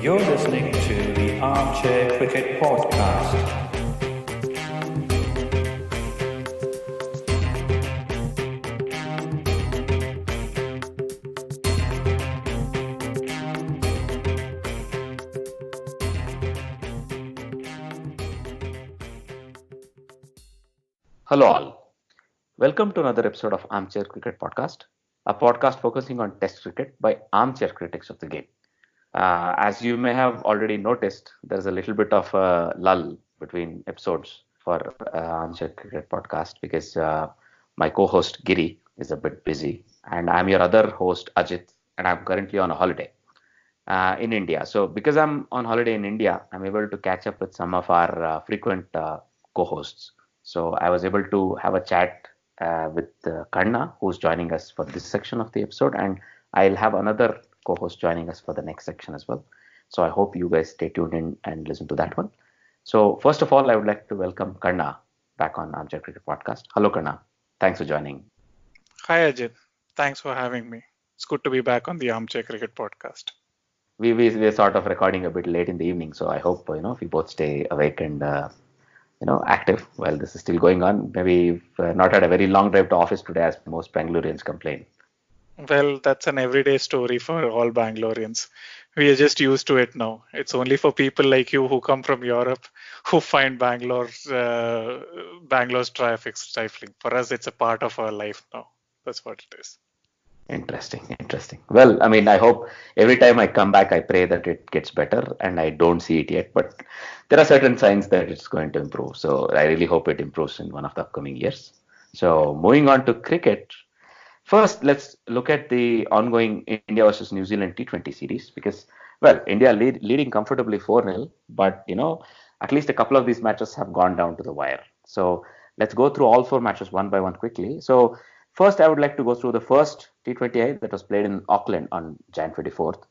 You're listening to the Armchair Cricket Podcast. Hello, all. Welcome to another episode of Armchair Cricket Podcast, a podcast focusing on Test cricket by armchair critics of the game. As you may have already noticed, there's a little bit of a lull between episodes for Armchair Cricket Podcast because my co-host Giri is a bit busy, and I'm your other host Ajit, and I'm currently on a holiday in India. So, because I'm on holiday in India, I'm able to catch up with some of our frequent co-hosts. So I was able to have a chat with Kanna, who's joining us for this section of the episode, and I'll have another co-host joining us for the next section as well. So I hope you guys stay tuned in and listen to that one. So first of all, I would like to welcome Kanna back on Armchair Cricket Podcast. Hello, Kanna. Thanks for joining. Hi, Ajit. Thanks for having me. It's good to be back on the Armchair Cricket Podcast. We're sort of recording a bit late in the evening, so I hope we both stay awake and active while this is still going on. Maybe we've not had a very long drive to office today, as most Bangaloreans complain. Well, that's an everyday story for all Bangaloreans. We are just used to it now. It's only for people like you who come from Europe who find Bangalore's traffic stifling. For us, it's a part of our life now. That's what it is. Interesting. Well, I mean, I hope every time I come back, I pray that it gets better, and I don't see it yet, but there are certain signs that it's going to improve. So I really hope it improves in one of the upcoming years. So moving on to cricket, first let's look at the ongoing India versus New Zealand T20 series because, well, India leading comfortably 4-0, but at least a couple of these matches have gone down to the wire. So let's go through all four matches one by one quickly. So first, I would like to go through the first T20I that was played in Auckland on Jan 24th.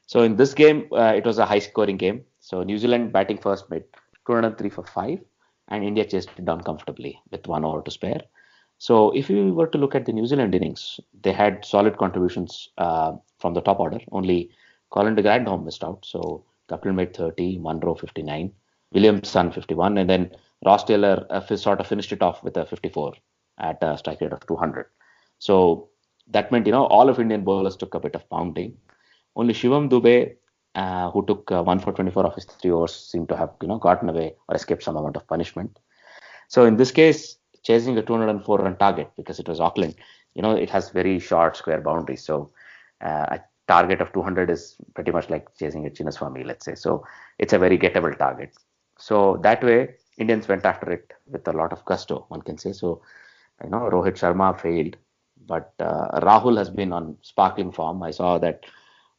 So in this game, it was a high-scoring game. So New Zealand batting first made 203 for 5, and India chased it down comfortably with 1 over to spare. So if you were to look at the New Zealand innings, they had solid contributions from the top order. Only Colin de Grandhomme missed out. So Kapil made 30, Munro 59, Williamson 51, and then Ross Taylor sort of finished it off with a 54 at a strike rate of 200. So that meant, all of Indian bowlers took a bit of pounding. Only Shivam Dube, who took 1 for 24 of his 3 overs, seemed to have, gotten away or escaped some amount of punishment. So in this case, chasing a 204 run target, because it was Auckland, it has very short square boundaries. So a target of 200 is pretty much like chasing a Chinnaswamy, let's say. So it's a very gettable target. So that way, Indians went after it with a lot of gusto, one can say. So Rohit Sharma failed, but Rahul has been on sparkling form. I saw that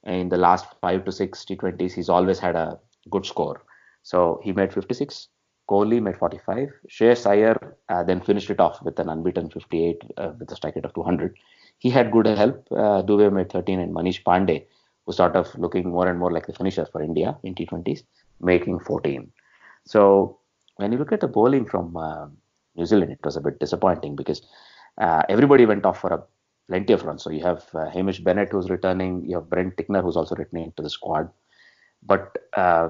in the last 5 to 6 T20s, he's always had a good score. So he made 56, Kohli made 45, Shreyas Iyer then finished it off with an unbeaten 58 with a strike rate of 200. He had good help. Dube made 13, and Manish Pandey, who's sort of looking more and more like the finisher for India in T20s, making 14. So when you look at the bowling from New Zealand, it was a bit disappointing because everybody went off for plenty of runs. So you have Hamish Bennett who's returning, you have Brent Tickner who's also returning to the squad. But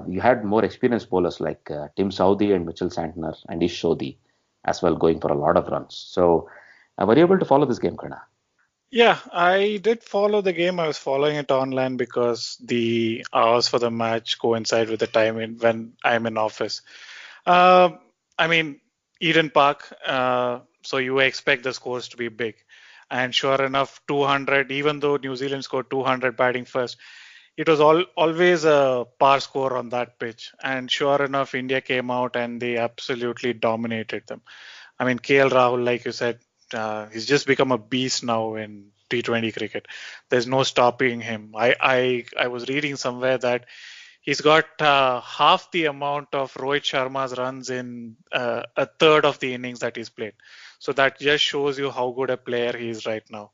you had more experienced bowlers like Tim Southee and Mitchell Santner and AUSw ODI as well going for a lot of runs. So were you able to follow this game, Kanna? Yeah, I did follow the game. I was following it online because the hours for the match coincide with the time when I'm in office. I mean, Eden Park, so you expect the scores to be big. And sure enough, 200, even though New Zealand scored 200 batting first, it was always a par score on that pitch. And sure enough, India came out and they absolutely dominated them. I mean, KL Rahul, like you said, he's just become a beast now in T20 cricket. There's no stopping him. I was reading somewhere that he's got half the amount of Rohit Sharma's runs in a third of the innings that he's played. So that just shows you how good a player he is right now.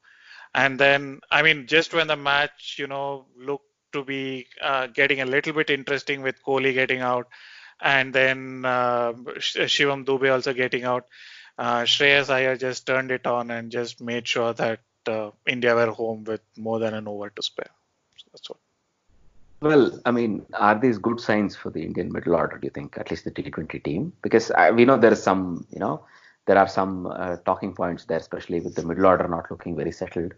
And then, I mean, just when the match, looked to be getting a little bit interesting with Kohli getting out, and then Shivam Dube also getting out, Shreyas Iyer just turned it on and just made sure that India were home with more than an over to spare. So that's what. Well, I mean, are these good signs for the Indian middle order, do you think, at least the T20 team? Because we know there is some, there are some talking points there, especially with the middle order not looking very settled.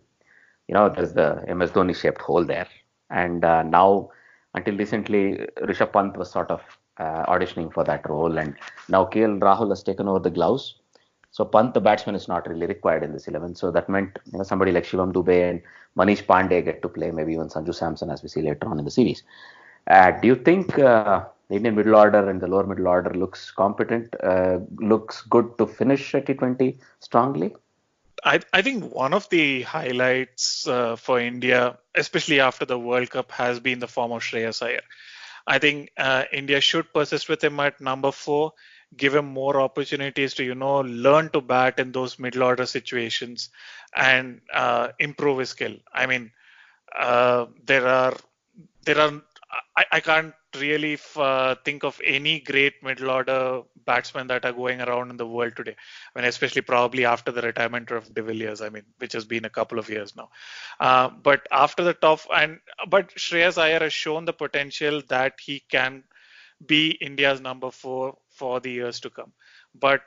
There's the MS Dhoni shaped hole there. And now, until recently, Rishabh Pant was sort of auditioning for that role. And now KL Rahul has taken over the gloves. So Pant, the batsman, is not really required in this 11. So that meant somebody like Shivam Dubey and Manish Pandey get to play, maybe even Sanju Samson, as we see later on in the series. Do you think the Indian middle order and the lower middle order looks competent, looks good to finish a T20 strongly? I think one of the highlights for India, especially after the World Cup, has been the form of Shreyas Iyer. I think India should persist with him at number 4, give him more opportunities to, learn to bat in those middle order situations and improve his skill. I mean, there are I can't really think of any great middle order batsmen that are going around in the world today. I mean, especially probably after the retirement of De Villiers, I mean, which has been a couple of years now. But after the but Shreyas Iyer has shown the potential that he can be India's number 4 for the years to come. But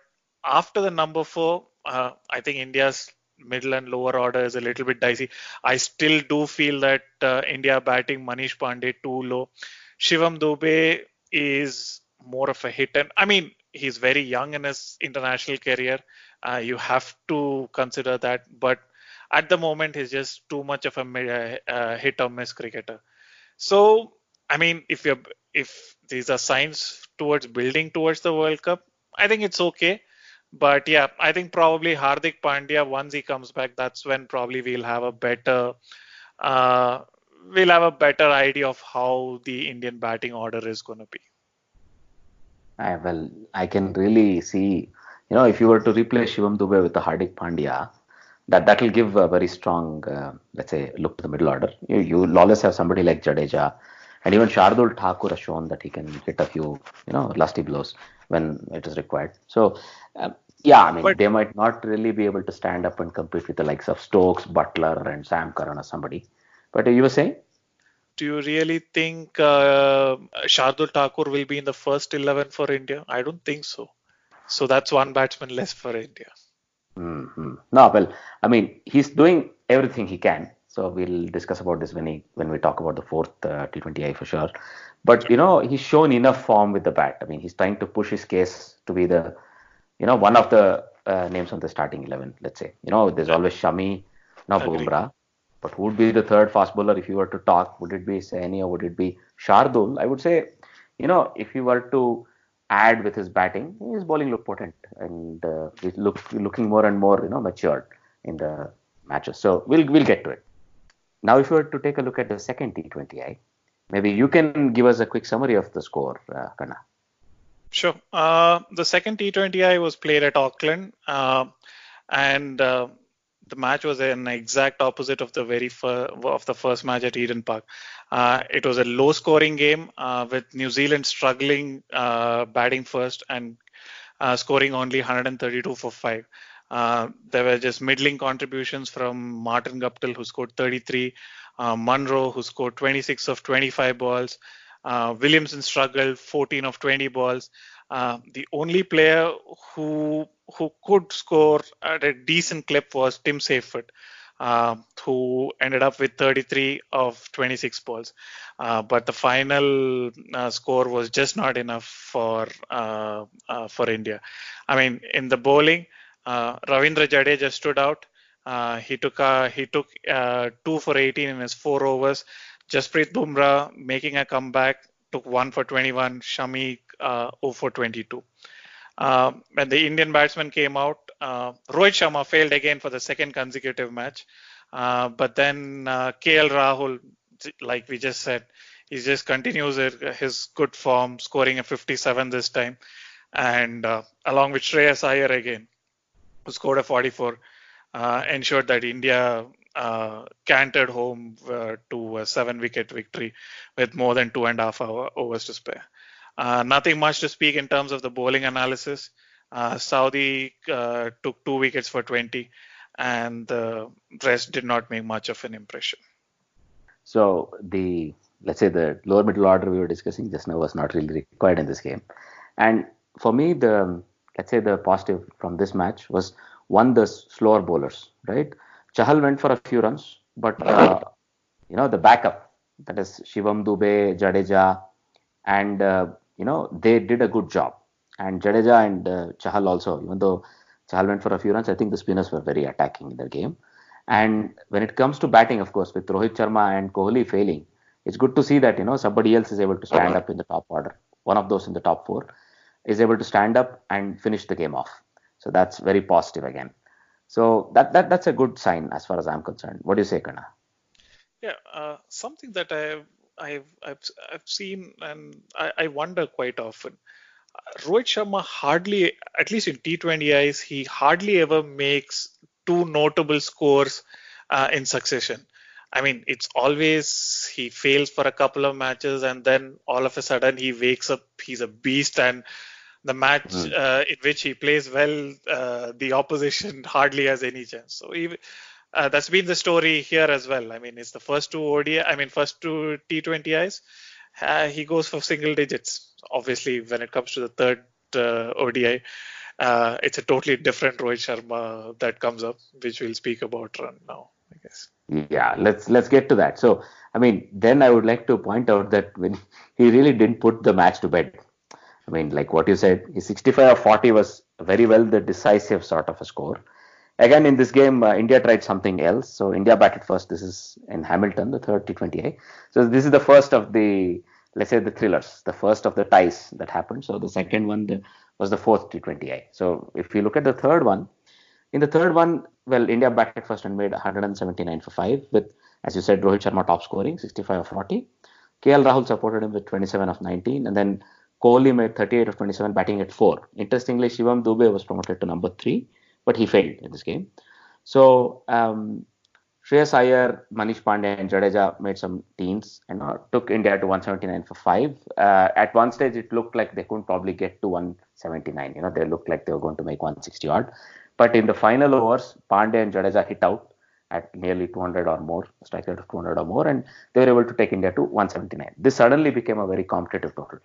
after the number 4, I think India's middle and lower order is a little bit dicey. I still do feel that India batting Manish Pandey too low. Shivam Dubey is more of a hit, and I mean he's very young in his international career. You have to consider that, but at the moment he's just too much of a hit or miss cricketer. So I mean, if these are signs towards building towards the World Cup, I think it's okay. But yeah, I think probably Hardik Pandya, once he comes back, that's when probably uh, we'll have a better idea of how the Indian batting order is going to be. Well, I can really see, if you were to replace Shivam Dubey with the Hardik Pandya, that will give a very strong, let's say, look to the middle order. You'll always have somebody like Jadeja, and even Shardul Thakur has shown that he can hit a few, lusty blows when it is required. So, yeah, I mean, But they might not really be able to stand up and compete with the likes of Stokes, Butler, and Sam Curran or somebody. But you were saying? do you really think Shardul Thakur will be in the first 11 for India? I don't think so. So that's one batsman less for India. No, well, I mean, he's doing everything he can. So we'll discuss about this when we talk about the fourth T20I for sure. But he's shown enough form with the bat. I mean, he's trying to push his case to be the, one of the names on the starting 11. Let's say, there's always Shami, now Agree. Bumrah. But who would be the third fast bowler if you were to talk? Would it be Saini or would it be Shardul? I would say, if you were to add with his batting, his bowling looked potent and he's looking more and more, matured in the matches. So we'll get to it. Now, if you were to take a look at the second T20I, maybe you can give us a quick summary of the score, Kanna. Sure. The second T20I was played at Auckland, and the match was an exact opposite of the first match at Eden Park. It was a low-scoring game with New Zealand struggling batting first and scoring only 132 for 5. There were just middling contributions from Martin Guptill, who scored 33, Munro, who scored 26 of 25 balls. Williamson struggled 14 of 20 balls. The only player who could score at a decent clip was Tim Seyfert, who ended up with 33 of 26 balls. But the final score was just not enough for India. I mean, in the bowling, Ravindra Jadeja stood out. He took 2 for 18 in his 4 overs. Jasprit Bumrah making a comeback took 1 for 21. Shami 0 for 22. When the Indian batsman came out, Rohit Sharma failed again for the second consecutive match. But then KL Rahul, like we just said, he just continues his good form, scoring a 57 this time. And along with Shreyas Iyer again, who scored a 44, ensured that India cantered home to a 7-wicket victory with more than 2.5 overs to spare. Nothing much to speak in terms of the bowling analysis. Saudi took 2 wickets for 20, and the rest did not make much of an impression. So the let's say the lower middle order we were discussing just now was not really required in this game. And for me, let's say the positive from this match was one, the slower bowlers, right? Chahal went for a few runs, but the backup, that is Shivam Dube, Jadeja, and they did a good job. And Jadeja and Chahal also, even though Chahal went for a few runs, I think the spinners were very attacking in their game. And when it comes to batting, of course, with Rohit Sharma and Kohli failing, it's good to see that somebody else is able to stand up in the top order. One of those in the top four is able to stand up and finish the game off. So that's very positive again. So that's a good sign as far as I'm concerned. What do you say, Kanna? Yeah, something that I've seen and I wonder quite often. Rohit Sharma hardly, at least in T20 eyes, he hardly ever makes two notable scores in succession. I mean, it's always he fails for a couple of matches and then all of a sudden he wakes up, he's a beast, and the match in which he plays well, the opposition hardly has any chance. So that's been the story here as well. I mean, it's the first two first two T20Is. He goes for single digits. Obviously, when it comes to the third ODI, it's a totally different Rohit Sharma that comes up, which we'll speak about now, I guess. Yeah, let's get to that. So, I mean, then I would like to point out that when he really didn't put the match to bed. I mean, like what you said, his 65 or 40 was very well the decisive sort of a score. Again, in this game, India tried something else. So India batted first. This is in Hamilton, the third T20I. So this is the first of the, let's say, the thrillers, the first of the ties that happened. So the second one was the fourth T20I. So if you look at the third one, in the third one, well, India batted first and made 179 for 5 with, as you said, Rohit Sharma top scoring, 65 of 40. KL Rahul supported him with 27 of 19. And then Kohli made 38 of 27, batting at 4. Interestingly, Shivam Dube was promoted to number 3, but he failed in this game. So Shreyas Iyer, Manish Pandey, and Jadeja made some teens and took India to 179 for 5. At one stage, it looked like they couldn't probably get to 179. They looked like they were going to make 160 odd. But in the final overs, Pandey and Jadeja hit out at nearly 200 or more, strike rate of 200 or more, and they were able to take India to 179. This suddenly became a very competitive total.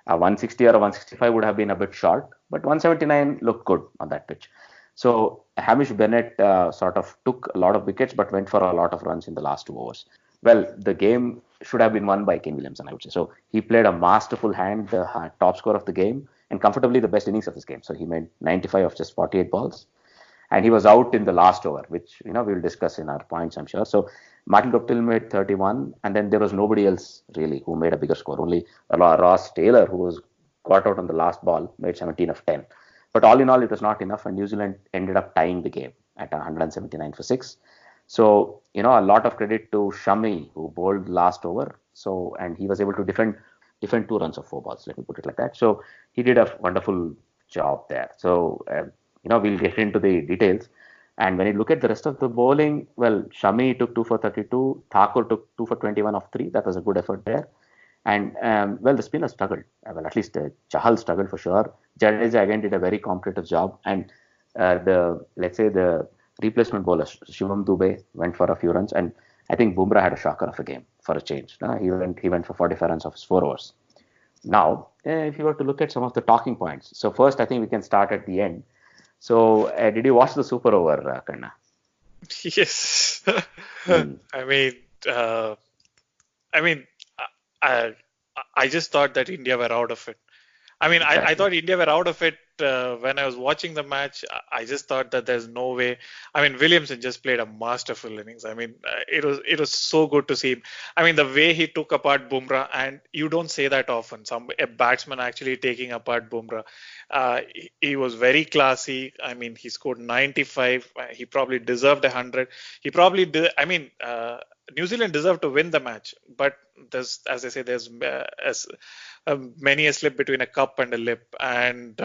160 or 165 would have been a bit short, but 179 looked good on that pitch. So Hamish Bennett sort of took a lot of wickets, but went for a lot of runs in the last 2 overs. Well, the game should have been won by Kane Williamson, I would say. So he played a masterful hand, the top score of the game, and comfortably the best innings of this game. So he made 95 of just 48 balls. And he was out in the last over, which we'll discuss in our points, I'm sure. So Martin Guptill made 31, and then there was nobody else really who made a bigger score. Only Ross Taylor, who got out on the last ball, made 17 of 10. But all in all, it was not enough, and New Zealand ended up tying the game at 179 for 6. So a lot of credit to Shami, who bowled last over. So and he was able to defend 2 runs of 4 balls. Let me put it like that. So he did a wonderful job there. So we'll get into the details. And when you look at the rest of the bowling, well, Shami took 2 for 32. Thakur took 2 for 21 of 3. That was a good effort there. And, well, the spinners struggled. Well, at least Chahal struggled for sure. Jadeja again did a very competitive job. And let's say the replacement bowler, Shivam Dube, went for a few runs. And I think Bumrah had a shocker of a game for a change. He went for 45 runs of his 4 overs. Now, if you were to look at some of the talking points. So first, I think we can start at the end. So, did you watch the Super Over, Kanna? Yes. I just thought that India were out of it. Exactly. I thought India were out of it when I was watching the match. I just thought that there's no way. Williamson just played a masterful innings. It was so good to see him. The way he took apart Bumrah, and you don't say that often. A batsman actually taking apart Bumrah. He was very classy. He scored 95. He probably deserved 100. He probably did. New Zealand deserved to win the match, but there's many a slip between a cup and a lip, and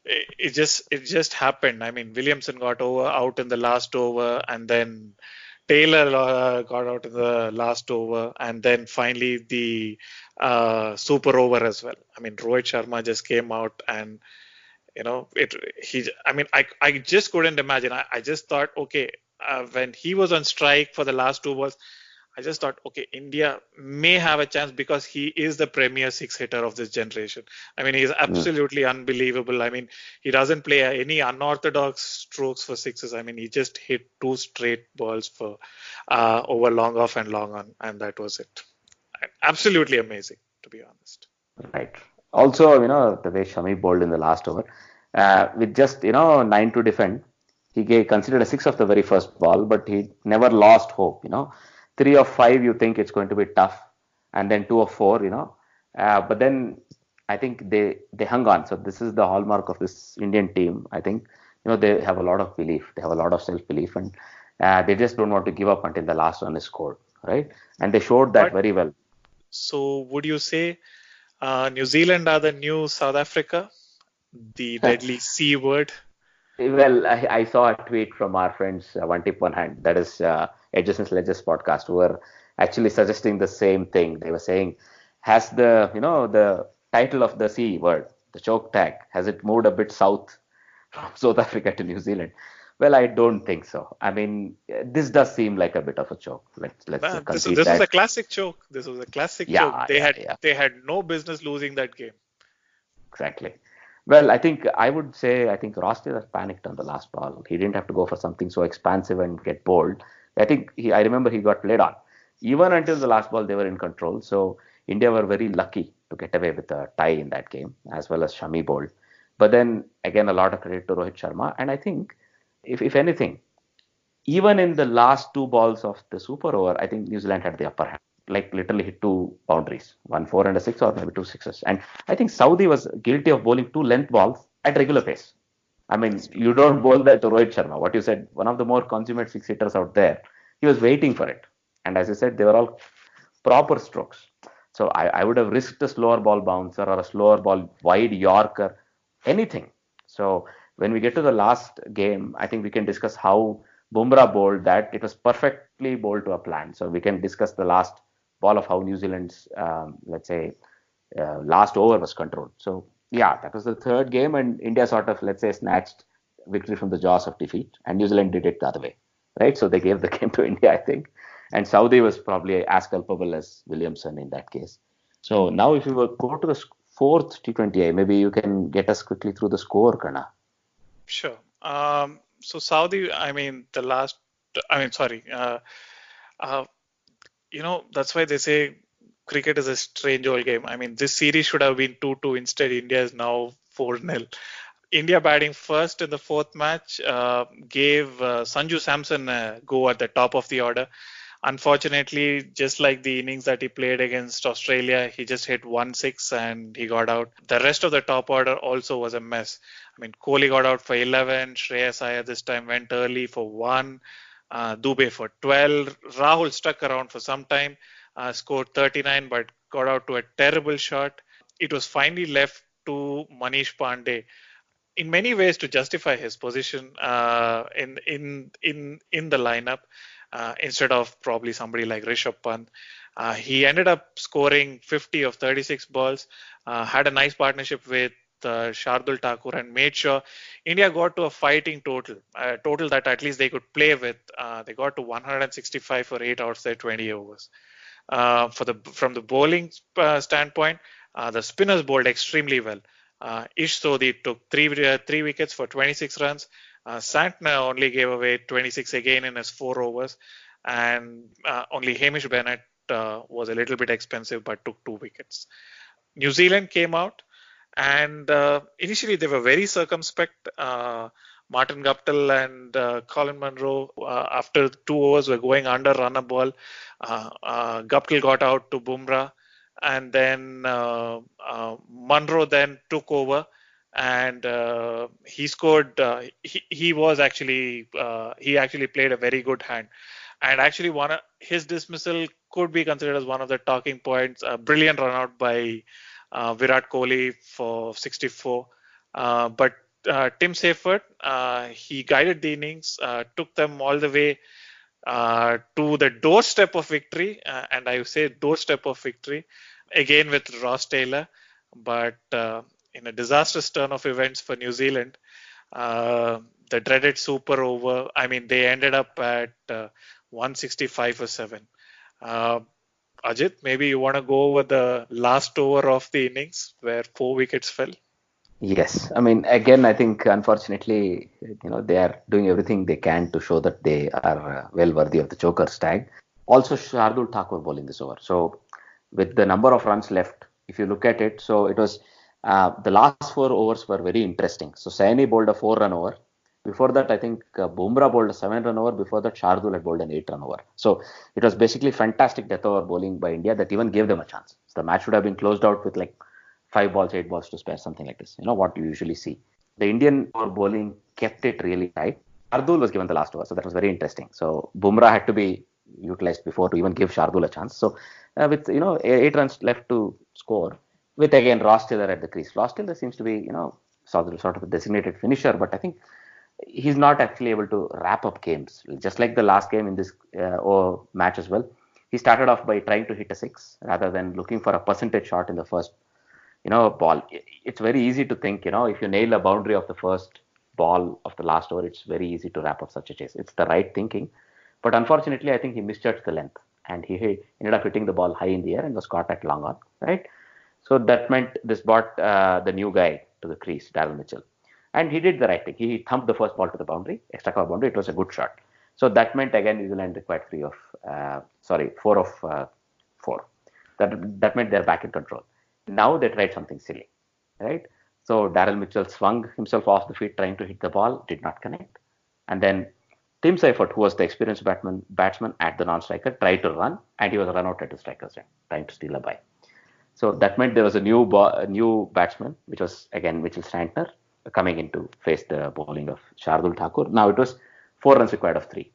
it just happened. Williamson got out in the last over, and then Taylor got out in the last over, and then finally the super over as well. Rohit Sharma just came out, and I just couldn't imagine. I just thought, okay, when he was on strike for the last 2 balls, I just thought, okay, India may have a chance because he is the premier six hitter of this generation. I mean, he's absolutely unbelievable. I mean, he doesn't play any unorthodox strokes for sixes. I mean, he just hit two straight balls for over long off and long on, and that was it. Absolutely amazing, to be honest. Right. Also, the way Shami bowled in the last over, with just, 9 to defend, he considered a 6 of the very first ball, but he never lost hope, 3 of 5, you think it's going to be tough, and then 2 of 4, but then I think they hung on. So this is the hallmark of this Indian team. I think, they have a lot of belief, they have a lot of self-belief, and they just don't want to give up until the last one is scored, right? And they showed that very well. So would you say New Zealand are the new South Africa, the deadly C word? Well, I saw a tweet from our friends, One Tip One Hand, that is Edges and Sledges podcast, who were actually suggesting the same thing. They were saying, has the title of the C word, the choke tag, has it moved a bit south from South Africa to New Zealand? Well, I don't think so. I mean, this does seem like a bit of a choke. Let's concede this that. was a classic choke. This was a classic choke. They had no business losing that game. Exactly. Well, I think Ross Taylor panicked on the last ball. He didn't have to go for something so expansive and get bowled. I remember he got played on. Even until the last ball, they were in control. So India were very lucky to get away with a tie in that game, as well as Shami bowled. But then again, a lot of credit to Rohit Sharma. And I think, if anything, even in the last 2 balls of the super over, I think New Zealand had the upper hand. Like literally hit 2 boundaries, 1 4 and a 6, or maybe 2 sixes. And I think Saudi was guilty of bowling 2 length balls at regular pace. I mean, you don't bowl that to Rohit Sharma. What you said, one of the more consummate 6 hitters out there, he was waiting for it. And as I said, they were all proper strokes. So I would have risked a slower ball bouncer or a slower ball wide Yorker, anything. So when we get to the last game, I think we can discuss how Bumrah bowled that. It was perfectly bowled to a plan. So we can discuss the last ball of how New Zealand's, last over was controlled. So yeah, that was the third game, and India sort of, snatched victory from the jaws of defeat, and New Zealand did it the other way, right? So they gave the game to India, I think, and Saudi was probably as culpable as Williamson in that case. So now, if you will go to the fourth T20I, maybe you can get us quickly through the score, Kanna. Sure. So Saudi, that's why they say cricket is a strange old game. I mean, this series should have been 2-2. Instead, India is now 4-0. India batting first in the fourth match gave Sanju Samson a go at the top of the order. Unfortunately, just like the innings that he played against Australia, he just hit 1-6 and he got out. The rest of the top order also was a mess. I mean, Kohli got out for 11, Shreyas Iyer this time went early for 1, Dubey for 12. Rahul stuck around for some time, scored 39 but got out to a terrible shot. It was finally left to Manish Pandey in many ways to justify his position in the lineup. Instead of probably somebody like Rishabh Pant. He ended up scoring 50 of 36 balls, had a nice partnership with Shardul Thakur, and made sure India got to a fighting total, a total that at least they could play with. They got to 165 for 8 out of their 20 overs. From the bowling standpoint, the spinners bowled extremely well. Ish Sodhi took three wickets for 26 runs. Santner only gave away 26 again in his 4 overs, and only Hamish Bennett was a little bit expensive but took 2 wickets. New Zealand came out, and initially they were very circumspect. Martin Guptill and Colin Munro, after 2 overs, were going under run a ball. Guptill got out to Bumrah, and then Munro then took over. And he scored. He actually played a very good hand, and actually his dismissal could be considered as one of the talking points. A brilliant run out by Virat Kohli for 64, but Tim Seifert, he guided the innings, took them all the way to the doorstep of victory, and I say doorstep of victory again with Ross Taylor, but in a disastrous turn of events for New Zealand, the dreaded super over. I mean, they ended up at 165 for 7. Uh, Ajit, maybe you want to go over the last over of the innings where 4 wickets fell. Yes, I mean, again, I think unfortunately, they are doing everything they can to show that they are well worthy of the Joker's tag. Also, Shardul Thakur bowling this over. So, with the number of runs left, if you look at it, so it was the last 4 overs were very interesting. So, Saini bowled a 4-run over. Before that, I think Bumrah bowled a 7-run over. Before that, Shardul had bowled an 8-run over. So, it was basically fantastic death over bowling by India that even gave them a chance. So, the match would have been closed out with like 5 balls, 8 balls to spare, something like this. What you usually see. The Indian over bowling kept it really tight. Shardul was given the last over, so that was very interesting. So Bumrah had to be utilized before to even give Shardul a chance. So with 8 runs left to score, with again Ross Taylor at the crease. Ross Taylor seems to be sort of a designated finisher, but I think he's not actually able to wrap up games. Just like the last game in this match as well, he started off by trying to hit a six rather than looking for a percentage shot in the first ball. It's very easy to think, if you nail a boundary of the first ball of the last over, it's very easy to wrap up such a chase. It's the right thinking. But unfortunately, I think he misjudged the length and he ended up hitting the ball high in the air and was caught at long on, right? So that meant this brought the new guy to the crease, Darryl Mitchell. And he did the right thing. He thumped the first ball to the boundary, extra cover boundary. It was a good shot. So that meant again New Zealand required 4 of 4. That meant they're back in control. Now they tried something silly, right? So Darryl Mitchell swung himself off the feet trying to hit the ball, did not connect. And then Tim Seifert, who was the experienced batsman at the non-striker, tried to run, and he was run out at the striker's end, trying to steal a bye. So that meant there was a new batsman, which was again Mitchell Santner, coming in to face the bowling of Shardul Thakur. Now it was 4 runs required of 3.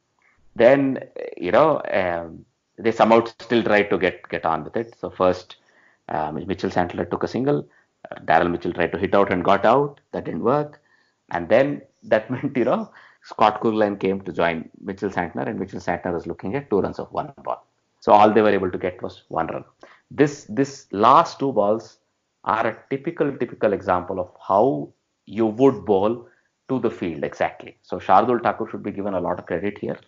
Then they somehow still tried to get on with it. So first, Mitchell Santner took a single. Darryl Mitchell tried to hit out and got out. That didn't work. And then that meant, Scott Coughlin came to join Mitchell Santner, and Mitchell Santner was looking at 2 runs of 1 ball. So all they were able to get was 1 run. This last 2 balls are a typical example of how you would bowl to the field exactly. So Shardul Thakur should be given a lot of credit here.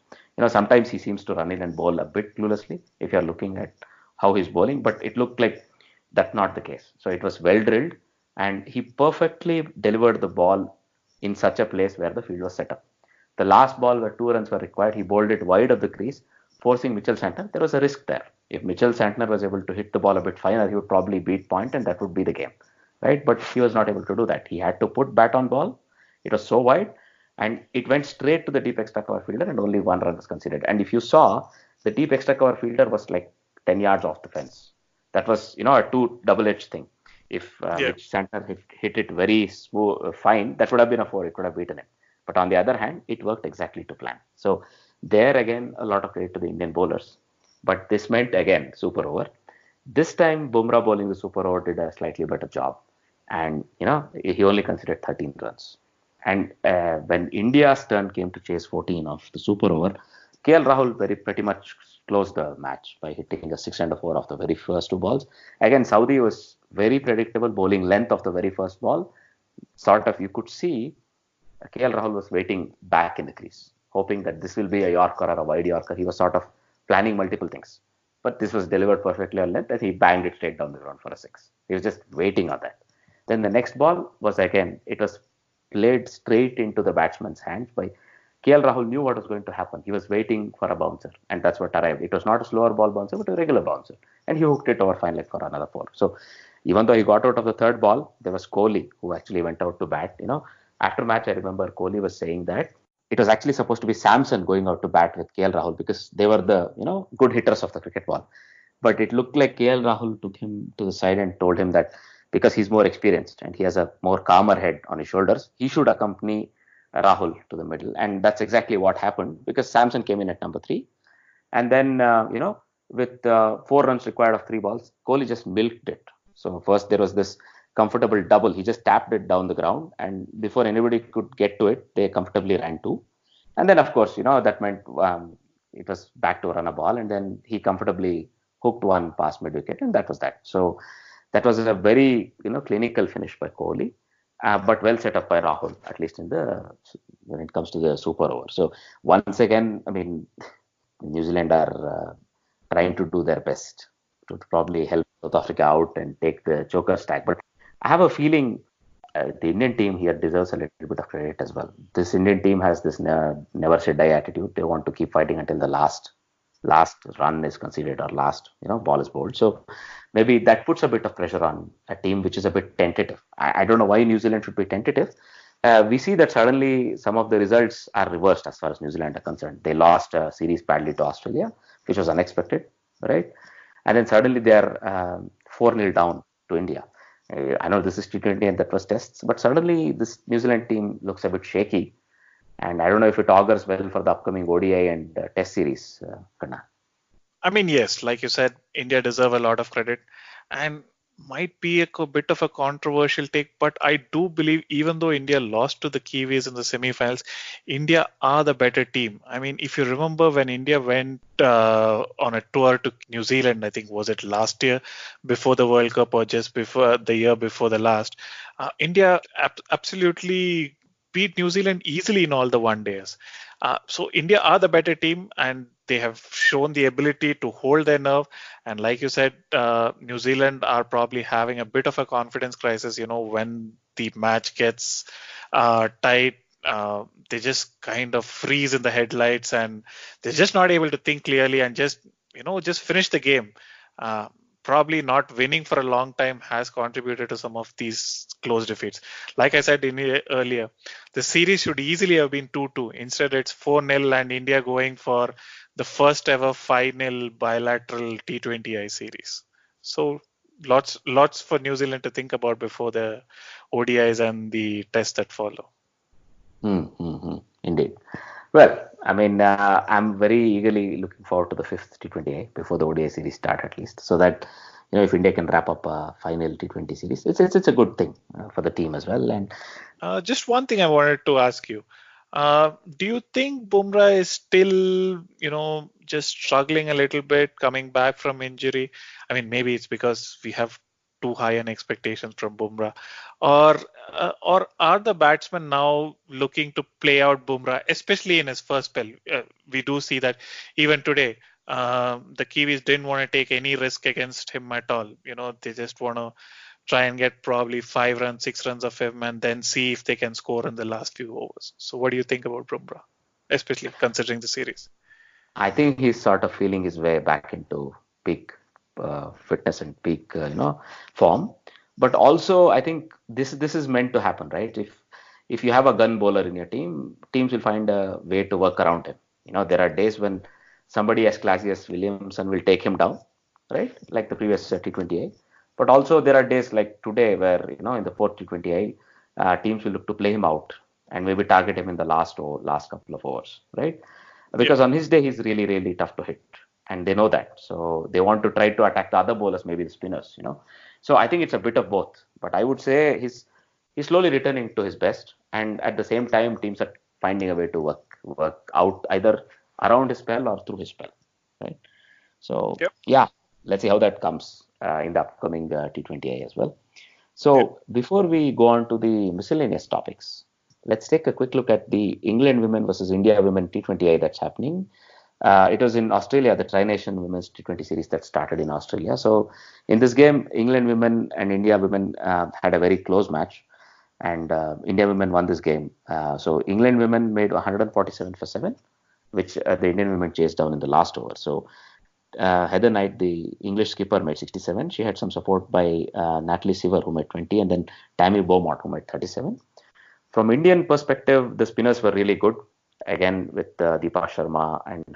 Sometimes he seems to run in and bowl a bit cluelessly if you're looking at how he's bowling, but it looked like that's not the case. So it was well drilled, and he perfectly delivered the ball in such a place where the field was set up. The last ball where 2 runs were required, he bowled it wide of the crease, forcing Mitchell Santner. There was a risk there. If Mitchell Santner was able to hit the ball a bit finer, he would probably beat point, and that would be the game, right? But he was not able to do that. He had to put bat on ball. It was so wide, and it went straight to the deep extra cover fielder, and only 1 run was considered. And if you saw, the deep extra cover fielder was like 10 yards off the fence. That was, a 2 double-edged thing. If Santner hit it very smooth, fine, that would have been a 4. It could have beaten him. But on the other hand, it worked exactly to plan. So there again, a lot of credit to the Indian bowlers. But this meant again super over. This time, Bumrah bowling the super over did a slightly better job, and he only considered 13 runs. And when India's turn came to chase 14 of the super over, KL Rahul pretty much closed the match by hitting a 6 and a 4 of the very first 2 balls. Again, Saudi was very predictable, bowling length of the very first ball. Sort of, you could see KL Rahul was waiting back in the crease, hoping that this will be a Yorker or a wide Yorker. He was sort of planning multiple things. But this was delivered perfectly on length, and he banged it straight down the ground for a 6. He was just waiting on that. Then the next ball was again, it was played straight into the batsman's hands by KL Rahul. Knew what was going to happen. He was waiting for a bouncer, and that's what arrived. It was not a slower ball bouncer, but a regular bouncer. And he hooked it over fine leg for another 4. So even though he got out of the third ball, there was Kohli who actually went out to bat. After match, I remember Kohli was saying that it was actually supposed to be Samson going out to bat with KL Rahul because they were the good hitters of the cricket ball. But it looked like KL Rahul took him to the side and told him that because he's more experienced and he has a more calmer head on his shoulders, he should accompany Rahul to the middle. And that's exactly what happened because Samson came in at number 3. And then, with 4 runs required of 3 balls, Kohli just milked it. So first there was this comfortable double. He just tapped it down the ground, and before anybody could get to it, they comfortably ran 2. And then, of course, that meant it was back to run a ball, and then he comfortably hooked 1 past mid-wicket, and that was that. So that was a very, clinical finish by Kohli, but well set up by Rahul, at least when it comes to the super over. So once again, I mean, New Zealand are trying to do their best to probably help South Africa out and take the Joker stack. But I have a feeling the Indian team here deserves a little bit of credit as well. This Indian team has this never say die attitude. They want to keep fighting until the last run is conceded or last ball is bowled. So maybe that puts a bit of pressure on a team which is a bit tentative. I don't know why New Zealand should be tentative. We see that suddenly some of the results are reversed as far as New Zealand are concerned. They lost a series badly to Australia, which was unexpected, right? And then suddenly they are 4-0 down to India. I know this is T20 and that was tests, but suddenly this New Zealand team looks a bit shaky. And I don't know if it augurs well for the upcoming ODI and test series, Kanna. I mean, yes, like you said, India deserve a lot of credit and might be a bit of a controversial take, but I do believe even though India lost to the Kiwis in the semi-finals, India are the better team. I mean, if you remember when India went on a tour to New Zealand, I think was it last year before the World Cup or just before the year before the last, India absolutely beat New Zealand easily in all the one days. So India are the better team and they have shown the ability to hold their nerve. And like you said, New Zealand are probably having a bit of a confidence crisis, when the match gets tight. They just kind of freeze in the headlights and they're just not able to think clearly and just finish the game. Probably not winning for a long time has contributed to some of these close defeats. Like I said earlier, the series should easily have been 2-2. Instead, it's 4-0 and India going for the first ever 5-0 bilateral T20I series. So lots for New Zealand to think about before the ODIs and the tests that follow. Indeed. Well, I mean, I'm very eagerly looking forward to the 5th T20I before the ODI series start at least, so that if India can wrap up a final T20 series, it's a good thing for the team as well. And just one thing I wanted to ask you: do you think Bumrah is still, just struggling a little bit coming back from injury? I mean, maybe it's because we have too high an expectations from Bumrah, or are the batsmen now looking to play out Bumrah, especially in his first spell? We do see that even today, the Kiwis didn't want to take any risk against him at all. They just want to try and get probably 5 runs, 6 runs of him, and then see if they can score in the last few overs. So, what do you think about Bumrah, especially considering the series? I think he's sort of feeling his way back into peak fitness and peak, form. But also, I think this is meant to happen, right? If you have a gun bowler in your team, teams will find a way to work around him. There are days when somebody as classy as Williamson will take him down, right? Like the previous T20I. But also there are days like today where, in the 4th T20I, teams will look to play him out and maybe target him in the last couple of overs, right? Because on his day, he's really, really tough to hit. And they know that. So they want to try to attack the other bowlers, maybe the spinners, So I think it's a bit of both. But I would say he's slowly returning to his best. And at the same time, teams are finding a way to work out either around his spell or through his spell, right? So, yeah, let's see how that comes in the upcoming T20I as well. So before we go on to the miscellaneous topics, let's take a quick look at the England women versus India women T20I that's happening. It was in Australia, the Tri Nation Women's T20 series that started in Australia. So in this game, England women and India women had a very close match, and India women won this game. So England women made 147 for 7, which the Indian women chased down in the last over. So Heather Knight, the English skipper, made 67. She had some support by Natalie Seaver, who made 20, and then Tammy Beaumont, who made 37. From Indian perspective, the spinners were really good. Again, with Deepa Sharma and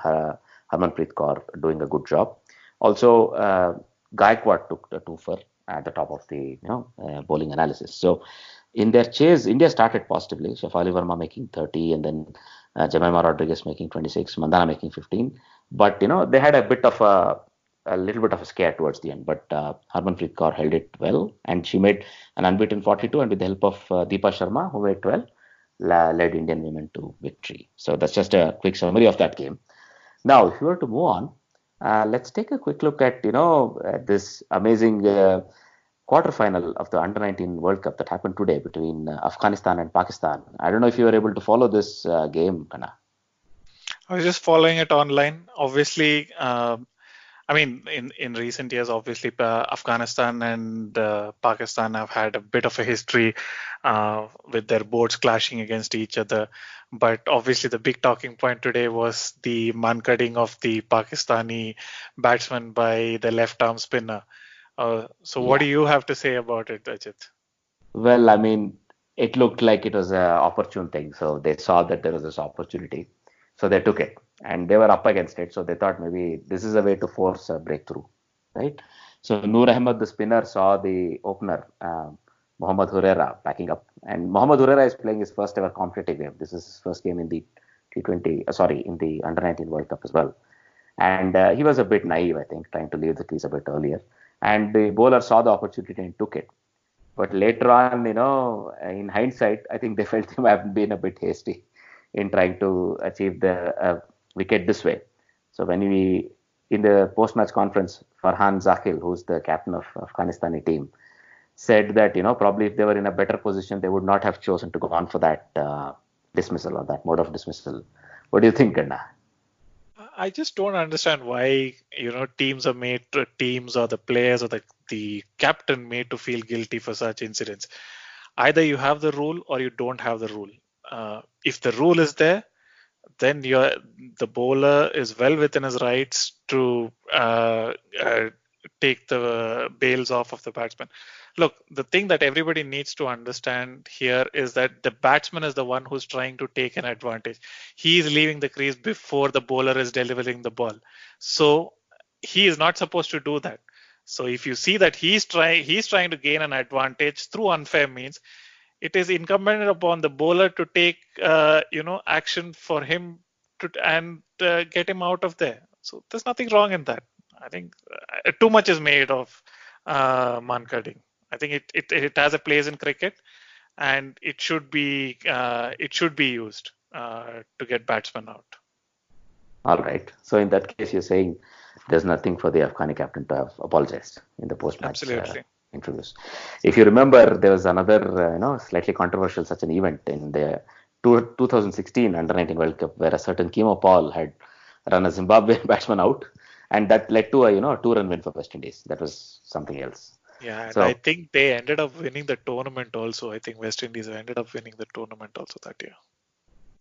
Harmanpreet Kaur doing a good job. Also, Gaikwad took the twofer at the top of the bowling analysis. So, in their chase, India started positively. Shafali Verma making 30, and then Jemima Rodriguez making 26, Mandana making 15. But they had a little bit of a scare towards the end. But Harmanpreet Kaur held it well, and she made an unbeaten 42. And with the help of Deepa Sharma, who made 12. Led Indian women to victory. So that's just a quick summary of that game. Now, if you were to move on, let's take a quick look at this amazing quarterfinal of the Under-19 World Cup that happened today between Afghanistan and Pakistan. I don't know if you were able to follow this game, Kanna. I was just following it online. Obviously, I mean, in recent years, obviously, Afghanistan and Pakistan have had a bit of a history with their boards clashing against each other. But obviously, the big talking point today was the man-cutting of the Pakistani batsman by the left-arm spinner. So, what Yeah. do you have to say about it, Ajit? Well, I mean, it looked like it was an opportune thing. So they saw that there was this opportunity. So they took it and they were up against it. So they thought maybe this is a way to force a breakthrough, right? So Noor Ahmed, the spinner, saw the opener, Mohammad Hurera, backing up. And Mohammad Hurera is playing his first ever competitive game. This is his first game in the T20, in the Under 19 World Cup as well. And he was a bit naive, I think, trying to leave the crease a bit earlier. And the bowler saw the opportunity and took it. But later on, in hindsight, I think they felt they might have been a bit hasty in trying to achieve the wicket this way. So in the post-match conference, Farhan Zakhil, who's the captain of Afghanistani team, said that, probably if they were in a better position, they would not have chosen to go on for that dismissal or that mode of dismissal. What do you think, Kanna? I just don't understand why teams are made to, teams or the players or the captain made to feel guilty for such incidents. Either you have the rule or you don't have the rule. If the rule is there, then the bowler is well within his rights to take the bails off of the batsman. Look, the thing that everybody needs to understand here is that the batsman is the one who's trying to take an advantage. He is leaving the crease before the bowler is delivering the ball. So he is not supposed to do that. So if you see that he's trying to gain an advantage through unfair means, it is incumbent upon the bowler to take action for him and get him out of there. So there's nothing wrong in that. I think too much is made of man cutting. I think it has a place in cricket, and it should be used to get batsmen out. All right. So in that case, you're saying there's nothing for the Afghani captain to have apologized in the post-match interviews. If you remember, there was another, slightly controversial such an event in the 2016 Under-19 World Cup where a certain Kimo Paul had run a Zimbabwean batsman out, and that led to a 2-run win for West Indies. That was something else. Yeah, and I think they ended up winning the tournament also. I think West Indies ended up winning the tournament also that year.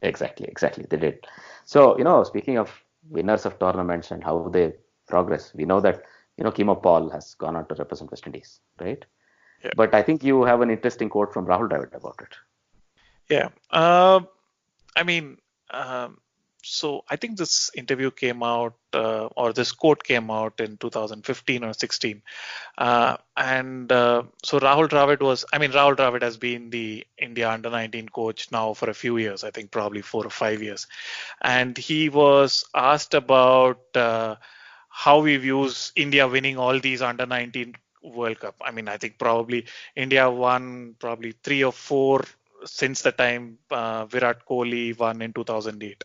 Exactly. They did. So, speaking of winners of tournaments and how they progress, we know that, Kimo Paul has gone on to represent West Indies, right? Yeah. But I think you have an interesting quote from Rahul Dravid about it. Yeah. So I think this interview came out, or this quote came out in 2015 or 16. So Rahul Dravid has been the India under-19 coach now for a few years, I think probably 4 or 5 years. And he was asked about how we views India winning all these under-19 World Cup. I mean, I think probably India won probably 3 or 4 since the time Virat Kohli won in 2008.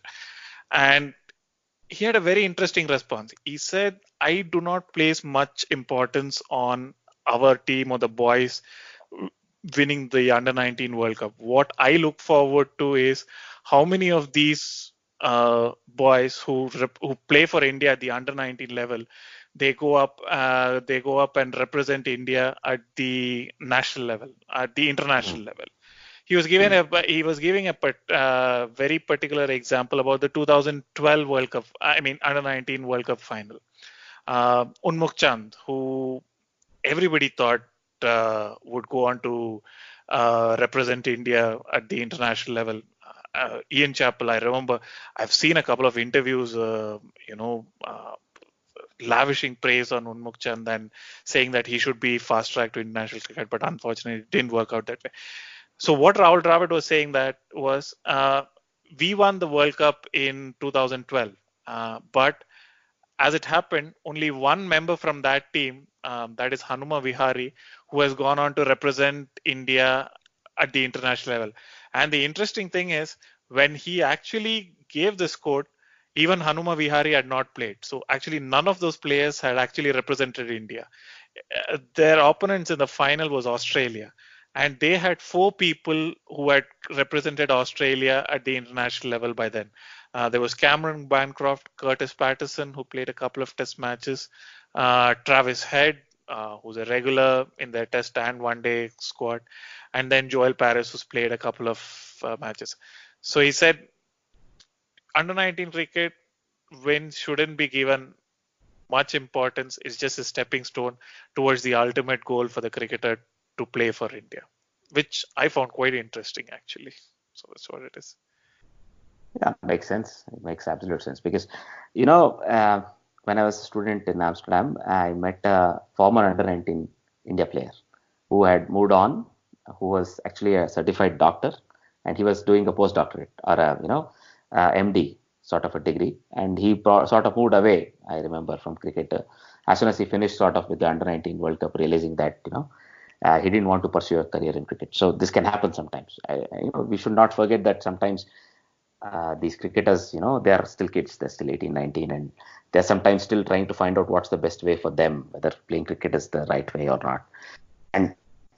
And he had a very interesting response. He said, I do not place much importance on our team or the boys winning the Under-19 World Cup. What I look forward to is how many of these boys who play for India at the Under-19 level, they go up and represent India at the national level, at the international level. He was giving a very particular example about the 2012 World Cup. I mean, Under-19 World Cup final. Unmukh Chand, who everybody thought would go on to represent India at the international level. Ian Chappell, I remember, I've seen a couple of interviews, lavishing praise on Unmukh Chand and saying that he should be fast-tracked to international cricket, but unfortunately it didn't work out that way. So what Rahul Dravid was saying that was, we won the World Cup in 2012, but as it happened, only one member from that team, that is Hanuma Vihari, who has gone on to represent India at the international level. And the interesting thing is, when he actually gave this quote, even Hanuma Vihari had not played. So actually none of those players had actually represented India. Their opponents in the final was Australia. and they had 4 people who had represented Australia at the international level by then. There was Cameron Bancroft, Curtis Patterson, who played a couple of test matches, Travis Head, who's a regular in their test and one-day squad, and then Joel Paris, who's played a couple of matches. So he said, under 19 cricket wins shouldn't be given much importance. It's just a stepping stone towards the ultimate goal for the cricketer to play for India, which I found quite interesting actually. So that's what it is. Yeah, makes sense. It makes absolute sense because, you know, when I was a student in Amsterdam, I met a former under 19 India player who had moved on, who was actually a certified doctor, and he was doing a postdoctorate or a MD sort of a degree, and he sort of moved away. I remember from cricket as soon as he finished sort of with the under 19 World Cup, realizing that he didn't want to pursue a career in cricket. So this can happen sometimes. We should not forget that sometimes these cricketers, they are still kids. They're still 18, 19, and they're sometimes still trying to find out what's the best way for them, whether playing cricket is the right way or not. And,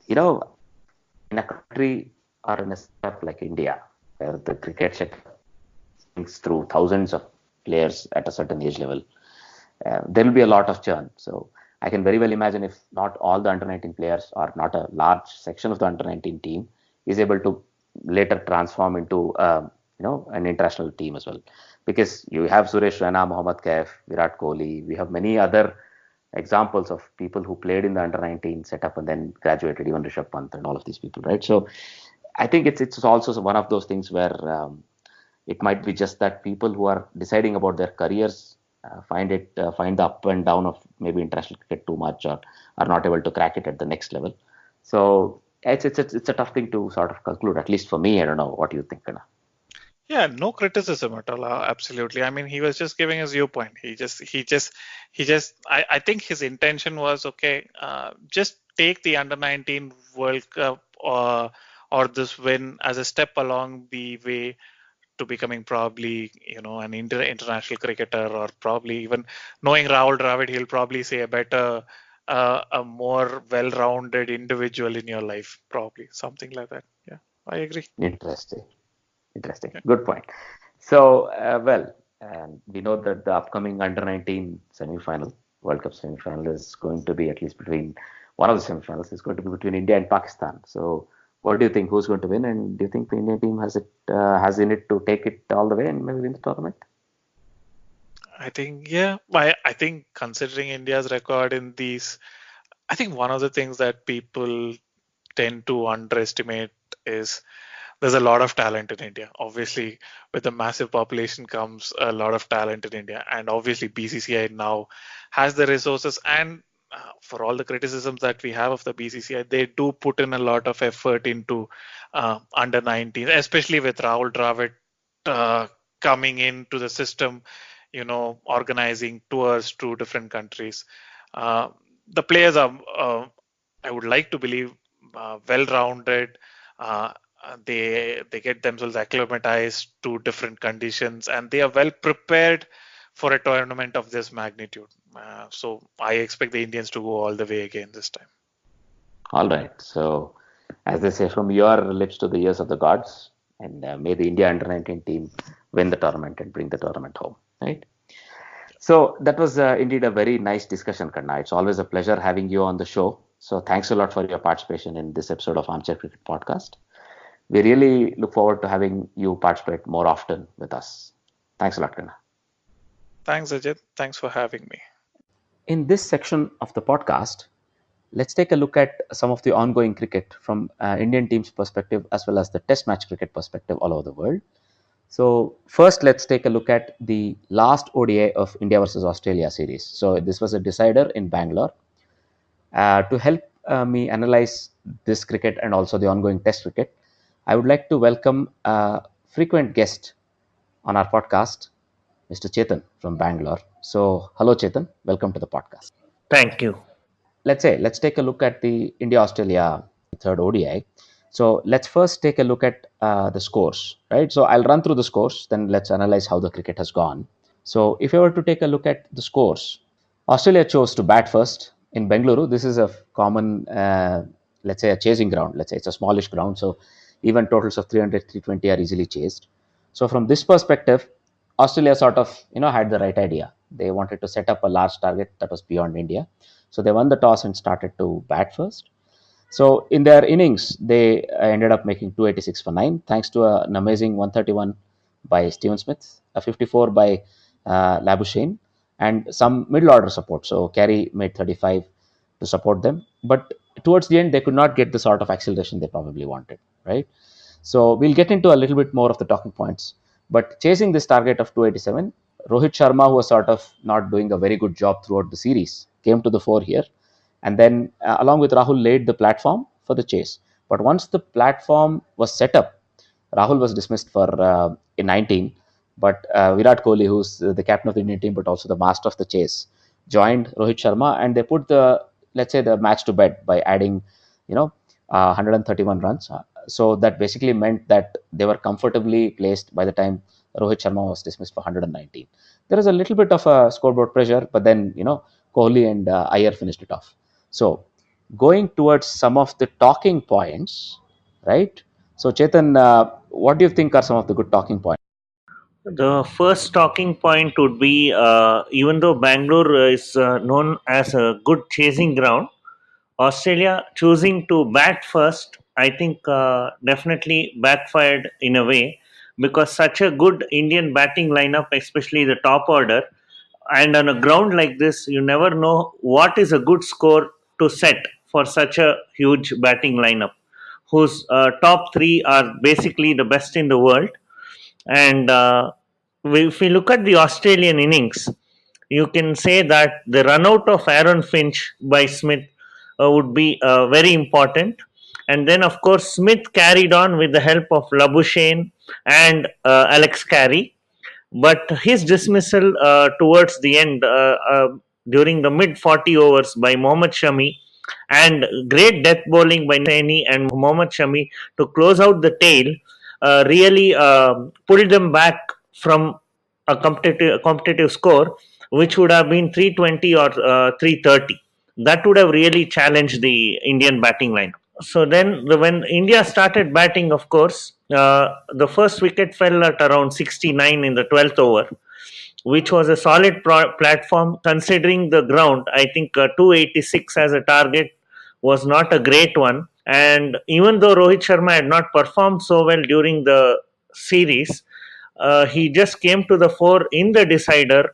in a country or in a setup like India, where the cricket sector thinks through thousands of players at a certain age level, there will be a lot of churn. So I can very well imagine if not all the under 19 players or not a large section of the under 19 team is able to later transform into an international team as well, because you have Suresh Raina, Mohammad Kaif, Virat Kohli. We have many other examples of people who played in the under 19 setup and then graduated, even Rishabh Pant and all of these people, right? So I think it's also one of those things where it might be just that people who are deciding about their careers find the up and down of maybe international cricket too much, or are not able to crack it at the next level. So it's a tough thing to sort of conclude, at least for me. I don't know what you think, Kanna. Yeah, no criticism at all. Absolutely. I mean, he was just giving his viewpoint. I think his intention was, okay, just take the under 19 World Cup or this win as a step along the way to becoming probably, an international cricketer, or probably even knowing Rahul Dravid, he'll probably say a more well-rounded individual in your life, probably something like that. Yeah, I agree. Interesting. Good point. So, we know that the upcoming under 19 semi-final, World Cup semi-final, is going to be, at least between one of the semi-finals, is going to be between India and Pakistan. So, what do you think? Who's going to win? And do you think the Indian team has in it to take it all the way and maybe win the tournament? I think, yeah. I think considering India's record in these, I think one of the things that people tend to underestimate is there's a lot of talent in India. Obviously, with a massive population comes a lot of talent in India. And obviously, BCCI now has the resources. And for all the criticisms that we have of the BCCI, they do put in a lot of effort into under 19, especially with Rahul Dravid coming into the system, organizing tours to different countries. The players are, I would like to believe, well-rounded. They get themselves acclimatized to different conditions, and they are well prepared for a tournament of this magnitude. So I expect the Indians to go all the way again this time. All right. So, as they say, from your lips to the ears of the gods, and may the India under 19 team win the tournament and bring the tournament home. Right. So that was indeed a very nice discussion, Kanna. It's always a pleasure having you on the show. So thanks a lot for your participation in this episode of Armchair Cricket Podcast. We really look forward to having you participate more often with us. Thanks a lot, Kanna. Thanks, Ajit. Thanks for having me. In this section of the podcast, let's take a look at some of the ongoing cricket from Indian team's perspective, as well as the test match cricket perspective all over the world. So first, let's take a look at the last ODI of India versus Australia series. So this was a decider in Bangalore. To help me analyze this cricket and also the ongoing test cricket, I would like to welcome a frequent guest on our podcast, Mr. Chetan from Bangalore. So, hello, Chetan. Welcome to the podcast. Thank you. Let's take a look at the India-Australia third ODI. So, let's first take a look at the scores, right? So, I'll run through the scores, then let's analyze how the cricket has gone. So, if I were to take a look at the scores, Australia chose to bat first in Bengaluru. This is a common let's say a chasing ground. Let's say it's a smallish ground, so even totals of 300, 320 are easily chased. So from this perspective, Australia sort of had the right idea. They wanted to set up a large target that was beyond India. So they won the toss and started to bat first. So in their innings, they ended up making 286 for 9, thanks to an amazing 131 by Steven Smith, a 54 by Labuschagne, and some middle order support. So Carey made 35 to support them. But towards the end, they could not get the sort of acceleration they probably wanted, right? So we'll get into a little bit more of the talking points. But chasing this target of 287, Rohit Sharma, who was sort of not doing a very good job throughout the series, came to the fore here. And then, along with Rahul, laid the platform for the chase. But once the platform was set up, Rahul was dismissed for in 19. But Virat Kohli, who's the captain of the Indian team, but also the master of the chase, joined Rohit Sharma, and they put the, let's say, the match to bed by adding, 131 runs. So that basically meant that they were comfortably placed by the time Rohit Sharma was dismissed for 119. There is a little bit of a scoreboard pressure, but then Kohli and Iyer finished it off. So going towards some of the talking points, right? So Chetan, what do you think are some of the good talking points? The first talking point would be even though Bangalore is known as a good chasing ground, Australia choosing to bat first, I think definitely backfired in a way, because such a good Indian batting lineup, especially the top order, and on a ground like this, you never know what is a good score to set for such a huge batting lineup, whose top three are basically the best in the world. And if we look at the Australian innings, you can say that the run out of Aaron Finch by Smith would be very important. And then, of course, Smith carried on with the help of Labuschagne and Alex Carey. But his dismissal towards the end, during the mid 40 overs by Mohammad Shami, and great death bowling by Saini and Mohammad Shami to close out the tail, really pulled them back from a competitive score, which would have been 320 or 330. That would have really challenged the Indian batting line. So then, when India started batting, of course, the first wicket fell at around 69 in the 12th over, which was a solid platform considering the ground. I think 286 as a target was not a great one. And even though Rohit Sharma had not performed so well during the series, he just came to the fore in the decider.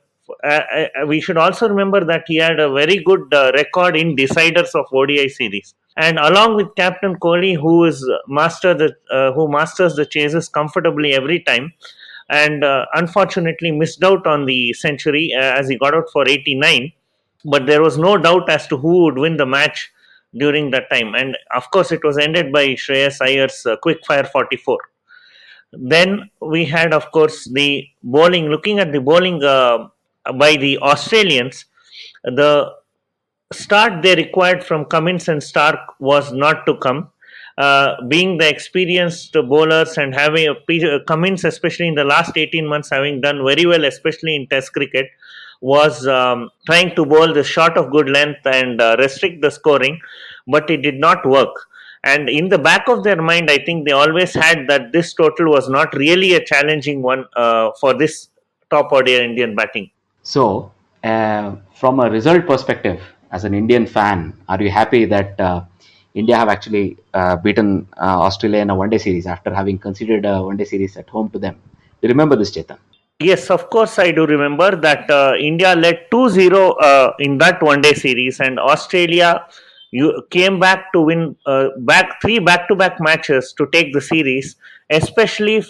We should also remember that he had a very good record in deciders of ODI series, and along with Captain Kohli, who masters the chases comfortably every time, and unfortunately missed out on the century as he got out for 89. But there was no doubt as to who would win the match during that time, and of course it was ended by Shreyas Iyer's quick fire 44. Then we had, of course, the bowling. Looking at the bowling by the Australians, the start they required from Cummins and Stark was not to come. Being the experienced bowlers and having Cummins, especially in the last 18 months, having done very well, especially in Test cricket, was trying to bowl the shot of good length and restrict the scoring, but it did not work. And in the back of their mind, I think they always had that this total was not really a challenging one for this top order Indian batting. So, from a result perspective, as an Indian fan, are you happy that India have actually beaten Australia in a one-day series after having conceded a one-day series at home to them? Do you remember this, Chetan? Yes, of course, I do remember that India led 2-0 in that one-day series, and Australia came back to win three back-to-back matches to take the series, especially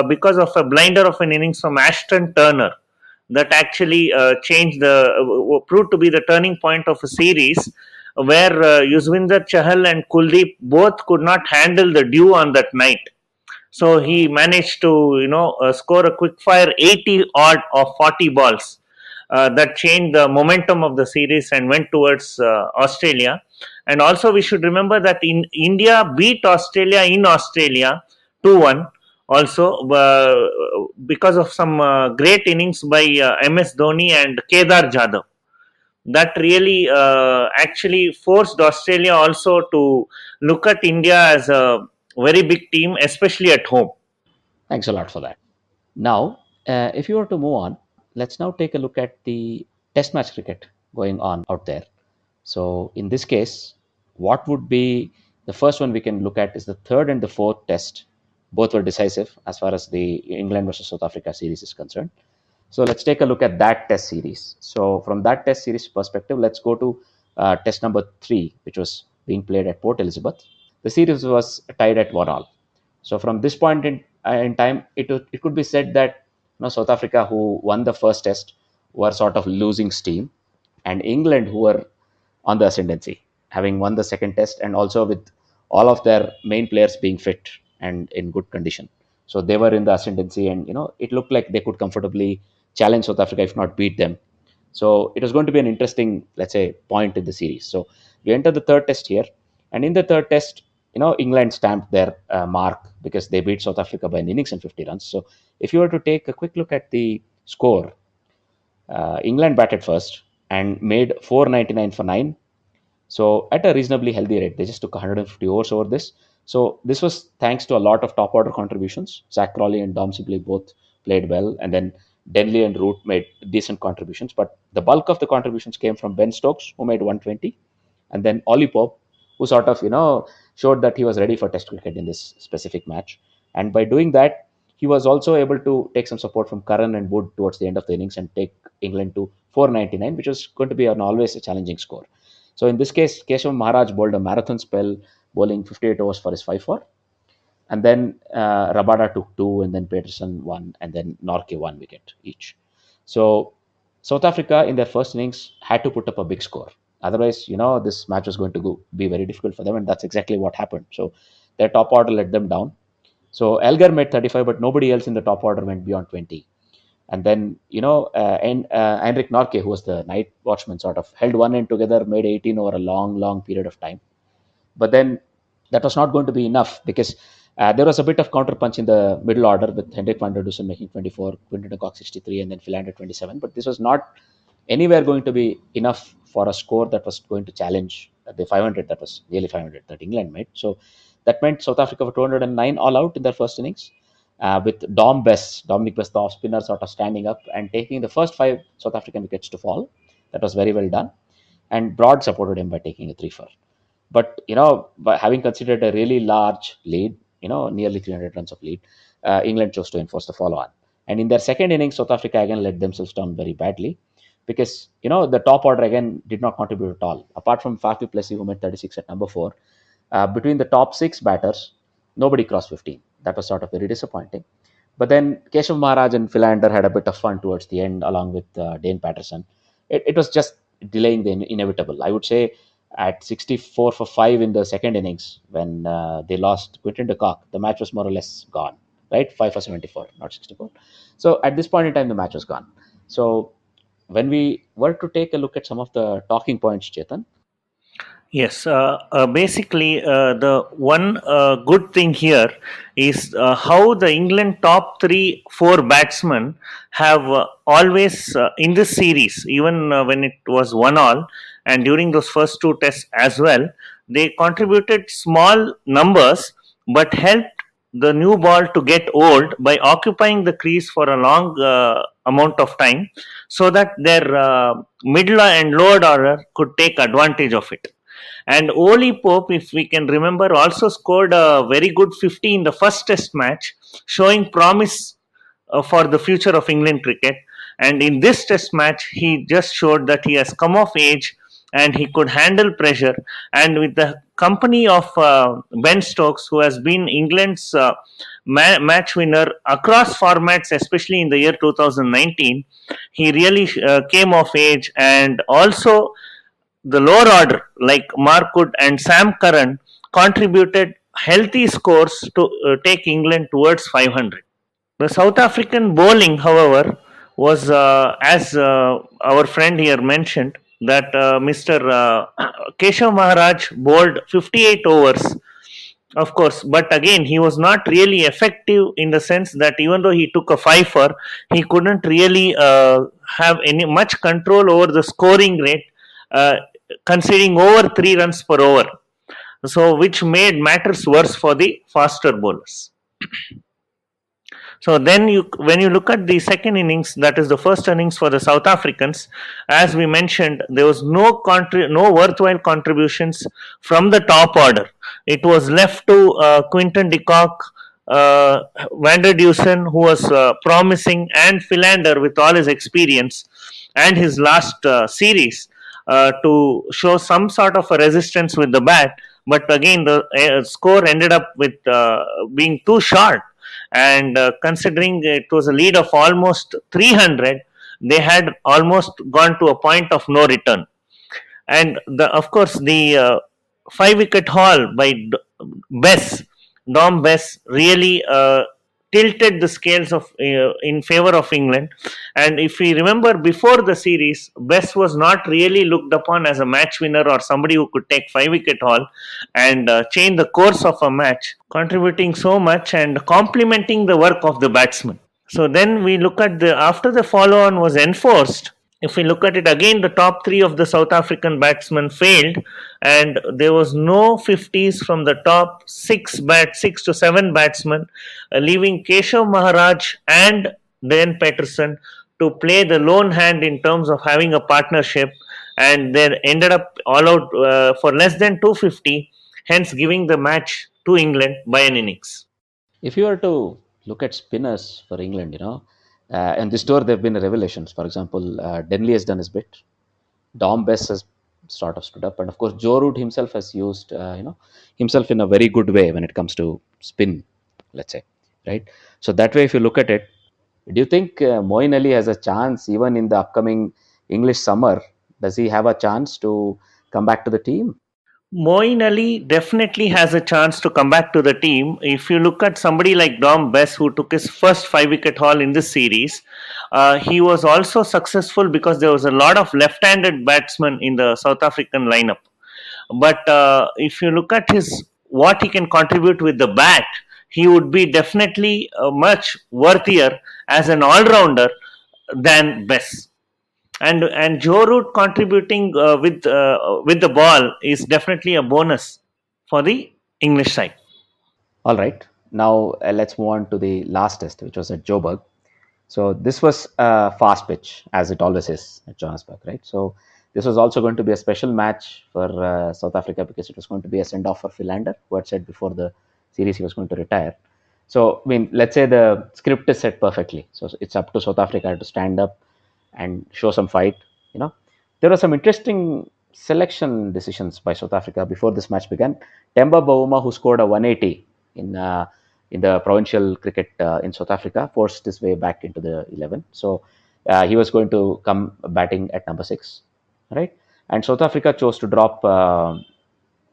because of a blinder of an innings from Ashton Turner that actually proved to be the turning point of a series where Yuzvinder Chahal and Kuldeep both could not handle the dew on that night. So he managed to, score a quick fire 80 odd of 40 balls that changed the momentum of the series and went towards Australia. And also, we should remember that India beat Australia in Australia 2-1. Also, because of some great innings by MS Dhoni and Kedar Jadhav. that really actually forced Australia also to look at India as a very big team, especially at home. Thanks a lot for that. Now, if you were to move on, let's now take a look at the test match cricket going on out there. So, in this case, what would be the first one we can look at is the third and the fourth test. Both were decisive as far as the England versus South Africa series is concerned. So, let's take a look at that test series. So, from that test series perspective, let's go to test number 3, which was being played at Port Elizabeth. The series was tied at 1-all. So from this point in time, it could be said that South Africa, who won the first test, were sort of losing steam, and England, who were on the ascendancy, having won the second test, and also with all of their main players being fit and in good condition. So they were in the ascendancy, and it looked like they could comfortably challenge South Africa, if not beat them. So it was going to be an interesting, let's say, point in the series. So we enter the third test here, and in the third test, England stamped their mark because they beat South Africa by an innings and 50 runs. So if you were to take a quick look at the score, England batted first and made 499 for 9. So at a reasonably healthy rate, they just took 150 overs over this. So this was thanks to a lot of top order contributions. Zach Crawley and Dom Sibley both played well, and then Denley and Root made decent contributions. But the bulk of the contributions came from Ben Stokes, who made 120, and then Ollie Pope, who sort of showed that he was ready for Test cricket in this specific match. And by doing that, he was also able to take some support from Curran and Wood towards the end of the innings and take England to 499, which was going to be always a challenging score. So in this case, Keshav Maharaj bowled a marathon spell, bowling 58 overs for his 5-4. And then Rabada took 2, and then Peterson 1, and then Norke 1 wicket each. So South Africa in their first innings had to put up a big score. Otherwise, this match was going to be very difficult for them, and that's exactly what happened. So their top order let them down. So Elgar made 35, but nobody else in the top order went beyond 20. And then, Heinrich Norke, who was the night watchman, sort of held one end together, made 18 over a long period of time. But then that was not going to be enough because there was a bit of counterpunch in the middle order with Hendrik van der Dussen making 24, Quinton de Kock 63, and then Philander 27. But this was not anywhere going to be enough for a score that was going to challenge the 500, that was nearly 500 that England made. So that meant South Africa for 209 all out in their first innings. With Dominic Bess, the off spinner, sort of standing up and taking the first 5 South African wickets to fall. That was very well done. And Broad supported him by taking a 3-4. But, by having considered a really large lead, nearly 300 runs of lead, England chose to enforce the follow-on. And in their second innings, South Africa again let themselves down very badly because, the top order again did not contribute at all. Apart from Faf du Plessis, who made 36 at number 4, between the top 6 batters, nobody crossed 15. That was sort of very disappointing. But then Keshav Maharaj and Philander had a bit of fun towards the end, along with Dane Patterson. It was just delaying the inevitable. I would say at 64 for 5 in the second innings, when they lost Quinton de Kock, the match was more or less gone, right? 5 for 74, not 64. So at this point in time, the match was gone. So when we were to take a look at some of the talking points, Chetan. Yes, basically, the one good thing here is how the England top 3-4 batsmen have always in this series, even when it was 1-all, and during those first 2 tests as well, they contributed small numbers but helped the new ball to get old by occupying the crease for a long amount of time so that their middle and lower order could take advantage of it. And Oli Pope, if we can remember, also scored a very good 50 in the first test match, showing promise for the future of England cricket. And in this test match, he just showed that he has come of age and he could handle pressure. And with the company of Ben Stokes, who has been England's match winner across formats, especially in the year 2019, he really came of age. And also the lower order like Mark Wood and Sam Curran contributed healthy scores to take England towards 500. The South African bowling, however, was as our friend here mentioned that Mr. Keshav Maharaj bowled 58 overs, of course, but again he was not really effective in the sense that even though he took a 5-4, he couldn't really have any much control over the scoring rate. conceding over 3 runs per over. So, which made matters worse for the faster bowlers. So then, when you look at the second innings, that is the first innings for the South Africans, as we mentioned, there was no worthwhile contributions from the top order. It was left to Quinton de Kock, Van der Dusen, who was promising, and Philander with all his experience and his last series to show some sort of a resistance with the bat. But again, the score ended up with being too short, and considering it was a lead of almost 300, they had almost gone to a point of no return. And of course, the 5 wicket haul by Dom Bess really tilted the scales of in favor of England. And if we remember, before the series, Bess was not really looked upon as a match winner or somebody who could take 5 wicket haul and change the course of a match, contributing so much and complementing the work of the batsman. So then we look at after the follow on was enforced. If we look at it again, the top three of the South African batsmen failed, and there was no 50s from the top 6 to 7 batsmen, leaving Keshav Maharaj and Dan Patterson to play the lone hand in terms of having a partnership, and they ended up all out for less than 250, hence giving the match to England by an innings. If you were to look at spinners for England, and this tour they've been revelations. For example, Denley has done his bit. Dom Bess has sort of stood up, and of course Joe Root himself has used himself in a very good way when it comes to spin, let's say, right? So that way, if you look at it, do you think Moeen Ali has a chance even in the upcoming English summer? Does he have a chance to come back to the team? Moeen Ali definitely has a chance to come back to the team. If you look at somebody like Dom Bess, who took his first 5 wicket haul in this series, he was also successful because there was a lot of left-handed batsmen in the South African lineup. But if you look at what he can contribute with the bat, he would be definitely much worthier as an all-rounder than Bess. And Joe Root contributing with the ball is definitely a bonus for the English side. All right. Now let's move on to the last test, which was at Joburg. So this was a fast pitch, as it always is at Johannesburg, right? So this was also going to be a special match for South Africa because it was going to be a send-off for Philander, who had said before the series he was going to retire. So, I mean, let's say the script is set perfectly. So it's up to South Africa to stand up and show some fight. There were some interesting selection decisions by South Africa before this match began. Temba Bavuma, who scored a 180 in the provincial cricket in South Africa, forced his way back into the 11. So he was going to come batting at number 6, right? And South Africa chose to drop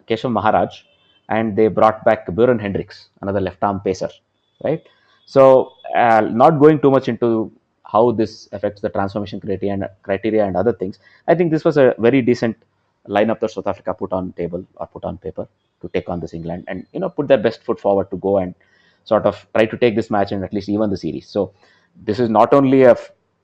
Keshav Maharaj, and they brought back Buren Hendricks, another left-arm pacer, right? So not going too much into how this affects the transformation criteria and other things, I think this was a very decent lineup that South Africa put on paper to take on this England, and put their best foot forward to go and sort of try to take this match and at least even the series. So this is not only a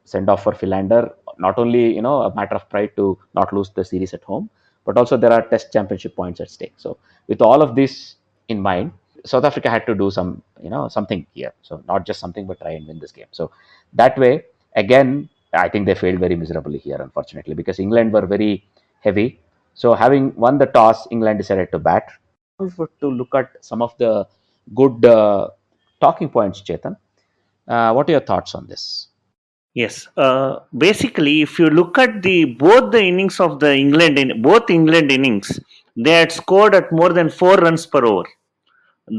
send-off for Philander, not only a matter of pride to not lose the series at home, but also there are Test Championship points at stake. So with all of this in mind, South Africa had to do something here. So not just something, but try and win this game. So that way, again, I think they failed very miserably here, unfortunately, because England were very heavy. So having won the toss, England decided to bat. To look at some of the good talking points, Chetan, what are your thoughts on this? Yes, basically, if you look at both the innings of the both England innings, they had scored at more than 4 runs per over.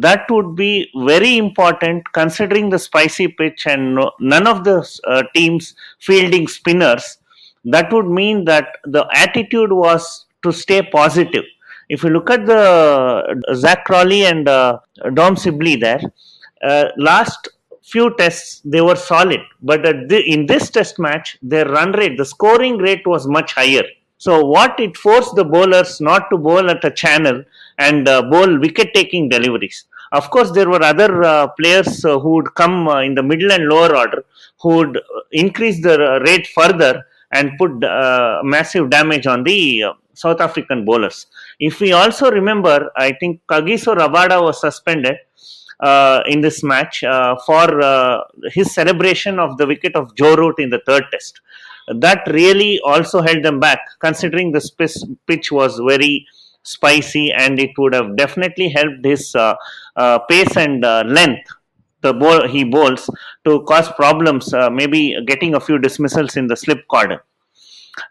That would be very important considering the spicy pitch and none of the teams fielding spinners. That would mean that the attitude was to stay positive. If you look at the Zach Crawley and Dom Sibley there, last few tests they were solid, but in this test match, their run rate, the scoring rate was much higher. So what it forced the bowlers not to bowl at a channel and bowl wicket-taking deliveries. Of course, there were other players who would come in the middle and lower order who would increase the rate further and put massive damage on the South African bowlers. If we also remember, I think Kagiso Rabada was suspended in this match for his celebration of the wicket of Joe Root in the third test. That really also held them back, considering the pitch was very spicy, and it would have definitely helped his pace and length the ball he bowls to cause problems, maybe getting a few dismissals in the slip cordon.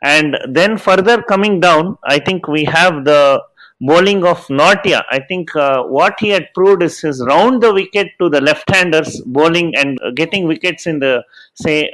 And then further coming down, I think we have the bowling of Nortia. I think what he had proved is his round the wicket to the left-handers bowling and getting wickets in the, say,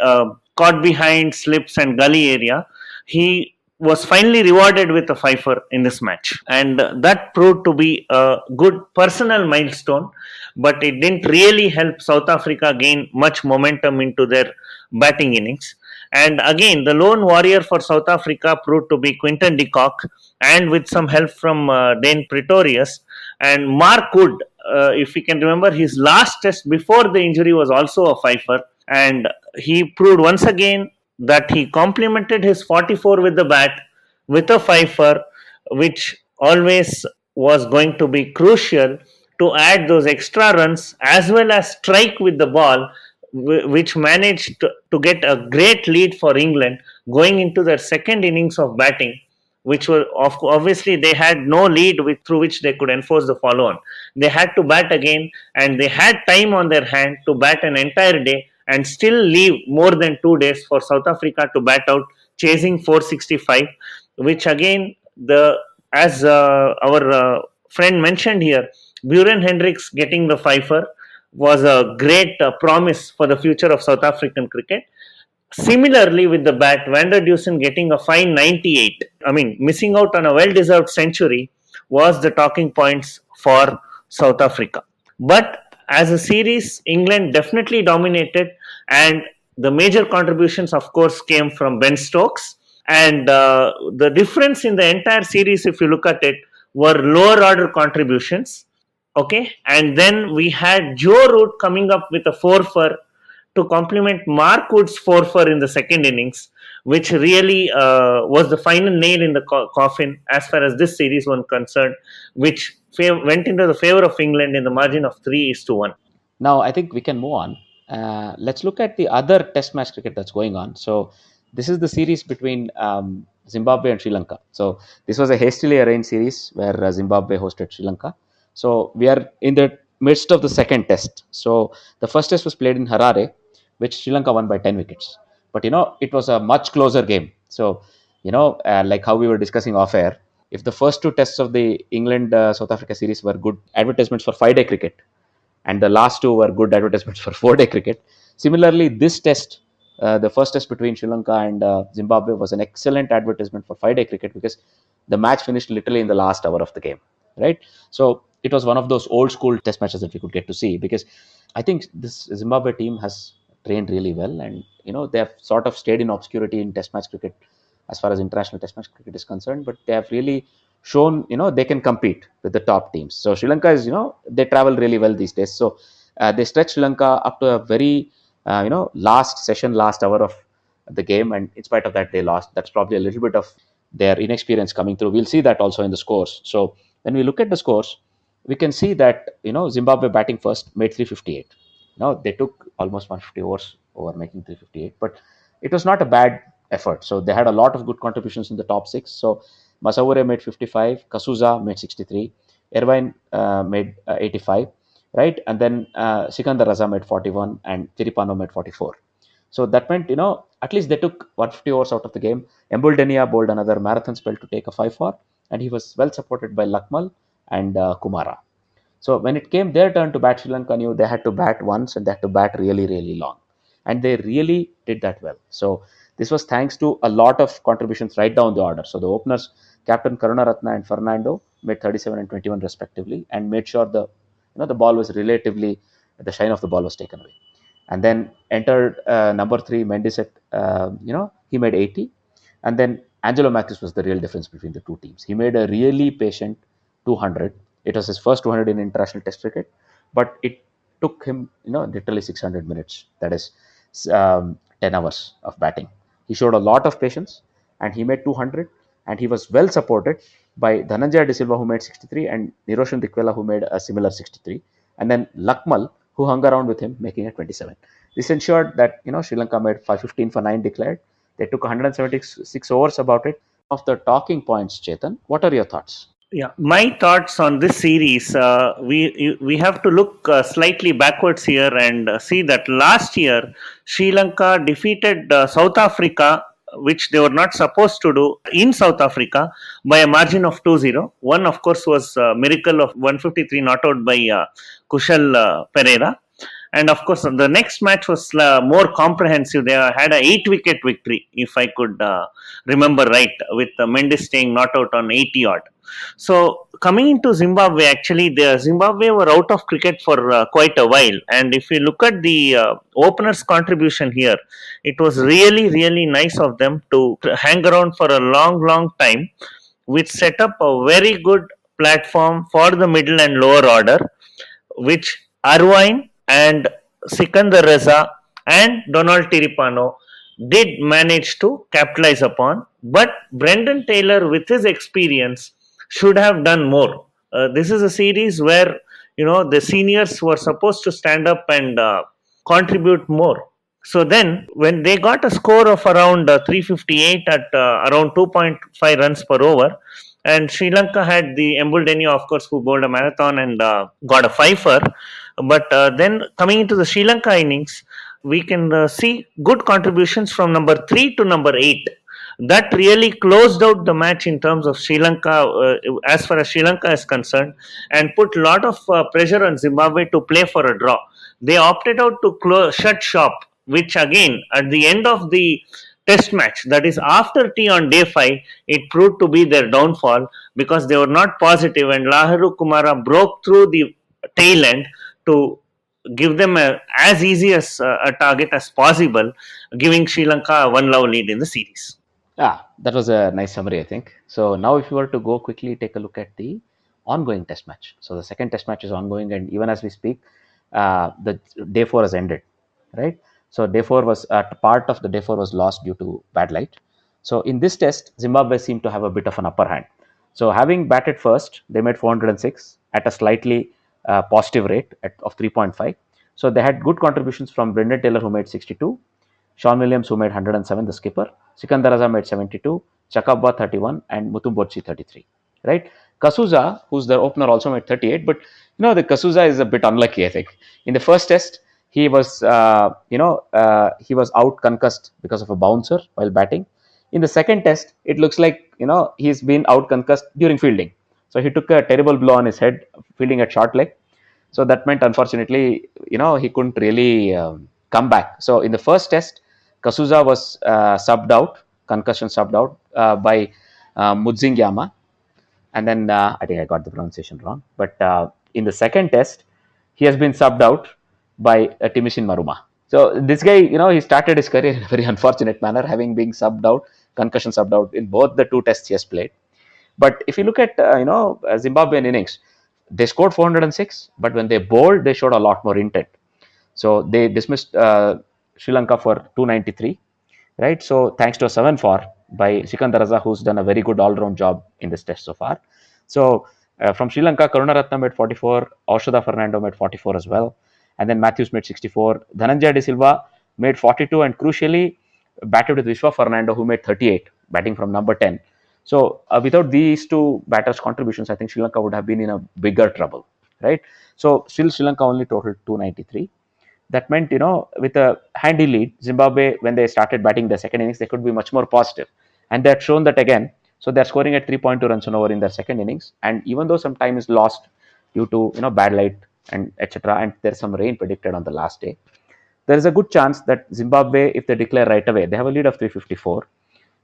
caught behind slips and gully area. He was finally rewarded with a fifer in this match, and that proved to be a good personal milestone, but it didn't really help South Africa gain much momentum into their batting innings. And again, the lone warrior for South Africa proved to be Quinton de Kock, and with some help from Dane Pretorius and Mark Wood. If you can remember, his last test before the injury was also a fifer, and he proved once again that he complemented his 44 with the bat with a fifer, which always was going to be crucial to add those extra runs as well as strike with the ball, which managed to get a great lead for England going into their second innings of batting, which were obviously they had no lead through which they could enforce the follow on. They had to bat again, and they had time on their hand to bat an entire day and still leave more than 2 days for South Africa to bat out, chasing 465, which again, as our friend mentioned here, Buren Hendricks getting the fifer was a great promise for the future of South African cricket. Similarly, with the bat, Van der Dusen getting a fine 98. I mean, missing out on a well-deserved century was the talking points for South Africa. But as a series, England definitely dominated, and the major contributions, of course, came from Ben Stokes. And the difference in the entire series, if you look at it, were lower order contributions. Okay, and then we had Joe Root coming up with a 4-for to complement Mark Wood's 4-for in the second innings, which really was the final nail in the coffin as far as this series was concerned, which went into the favor of England in the margin of 3-1. Now, I think we can move on. Let's look at the other test match cricket that's going on. So, this is the series between Zimbabwe and Sri Lanka. So, this was a hastily arranged series where Zimbabwe hosted Sri Lanka. So, we are in the midst of the second test. So, the first test was played in Harare, which Sri Lanka won by 10 wickets. But, it was a much closer game. So, like how we were discussing off air, if the first two tests of the England-South Africa series were good advertisements for 5-day cricket, and the last two were good advertisements for 4-day cricket. Similarly, this test, the first test between Sri Lanka and Zimbabwe, was an excellent advertisement for 5-day cricket because the match finished literally in the last hour of the game, right? So it was one of those old school test matches that we could get to see, because I think this Zimbabwe team has trained really well, and they have sort of stayed in obscurity in test match cricket as far as international test match cricket is concerned, but they have really shown they can compete with the top teams. So Sri Lanka is they travel really well these days. So they stretched Sri Lanka up to a very last hour of the game, and in spite of that they lost. That's probably a little bit of their inexperience coming through. We'll see that also in the scores. So when we look at the scores, we can see that Zimbabwe batting first made 358. They took almost 150 overs over making 358, but it was not a bad effort. So they had a lot of good contributions in the top six. So Masawure made 55, Kasuza made 63, Irvine made 85, right? And then Sikandar Raza made 41 and Tiripano made 44. So that meant, at least they took 150 overs out of the game. Embuldenia bowled another marathon spell to take a 5-for, and he was well supported by Lakmal and Kumara. So when it came their turn to bat, Sri Lanka knew they had to bat once and they had to bat really, really long. And they really did that well. So this was thanks to a lot of contributions right down the order. So the openers, Captain Karunaratne and Fernando, made 37 and 21 respectively, and made sure the ball was relatively, the shine of the ball was taken away. And then entered number 3, Mendiset, he made 80. And then Angelo Mathews was the real difference between the two teams. He made a really patient 200. It was his first 200 in international test cricket, but it took him, literally 600 minutes. That is 10 hours of batting He showed a lot of patience and he made 200, and he was well supported by Dhananjaya De Silva, who made 63, and Niroshan Dikwela, who made a similar 63, and then Lakmal, who hung around with him, making a 27. This ensured that Sri Lanka made 515 for 9 declared. They took 176 overs about it. Of the talking points, Chetan, what are your thoughts? Yeah, my thoughts on this series. We have to look slightly backwards here and see that last year Sri Lanka defeated South Africa, which they were not supposed to do in South Africa, by a margin of 2-0. One, of course, was a miracle of 153 not out by Kushal Pereira. And of course, the next match was more comprehensive. They had a 8-wicket victory, if I could remember right, with Mendes staying not out on 80 odd. So coming into Zimbabwe, actually, the Zimbabwe were out of cricket for quite a while. And if you look at the openers' contribution here, it was really, really nice of them to hang around for a long, long time, which set up a very good platform for the middle and lower order, which Arwine and Sikandar Reza and Donald Tiripano did manage to capitalize upon. But Brendan Taylor, with his experience, should have done more. This is a series where the seniors were supposed to stand up and contribute more. So then, when they got a score of around 358 at around 2.5 runs per over, and Sri Lanka had the Embuldenio, of course, who bowled a marathon and got a fifer. But then coming into the Sri Lanka innings, we can see good contributions from number 3 to number 8. That really closed out the match in terms of Sri Lanka, as far as Sri Lanka is concerned, and put a lot of pressure on Zimbabwe to play for a draw. They opted out to shut shop, which again, at the end of the test match, that is after tea on day 5, it proved to be their downfall because they were not positive, and Laharu Kumara broke through the tail end to give them as easy as a target as possible, giving Sri Lanka a 1-love lead in the series. That was a nice summary, I think. So now if you were to go quickly take a look at the ongoing test match. So the second test match is ongoing, and even as we speak, the day 4 has ended, right? So day 4 was part of the day 4 was lost due to bad light. So in this test, Zimbabwe seemed to have a bit of an upper hand. So having batted first, they made 406 at a slightly positive rate of 3.5. So they had good contributions from Brendan Taylor, who made 62, Sean Williams, who made 107, the skipper, Sikandar Raza made 72, Chakabba 31, and Mutumbochi 33. Right? Kasuza, who's the opener, also made 38. But the Kasuza is a bit unlucky, I think. In the first test, he was he was out concussed because of a bouncer while batting. In the second test, it looks like he's been out concussed during fielding. So he took a terrible blow on his head fielding at short leg. So that meant, unfortunately, he couldn't really come back. So in the first test, Kasuza was concussion subbed out by Mudzingyama. And then I think I got the pronunciation wrong. But in the second test, he has been subbed out by Timishin Maruma. So this guy, he started his career in a very unfortunate manner, having been concussion subbed out in both the 2 tests he has played. But if you look at, Zimbabwean innings, they scored 406, but when they bowled, they showed a lot more intent. So they dismissed Sri Lanka for 293, right? So thanks to a 7-for by Sikandar Raza, who's done a very good all-round job in this test so far. So from Sri Lanka, Karunaratne made 44, Aushada Fernando made 44 as well, and then Matthews made 64. Dhananjaya De Silva made 42, and crucially batted with Vishwa Fernando, who made 38, batting from number 10. So without these 2 batters' contributions, I think Sri Lanka would have been in a bigger trouble, right? So still Sri Lanka only totaled 293. That meant, with a handy lead, Zimbabwe, when they started batting the second innings, they could be much more positive. And they had shown that again. So they're scoring at 3.2 runs an over in their second innings. And even though some time is lost due to, bad light and etc., and there's some rain predicted on the last day, there is a good chance that Zimbabwe, if they declare right away, they have a lead of 354.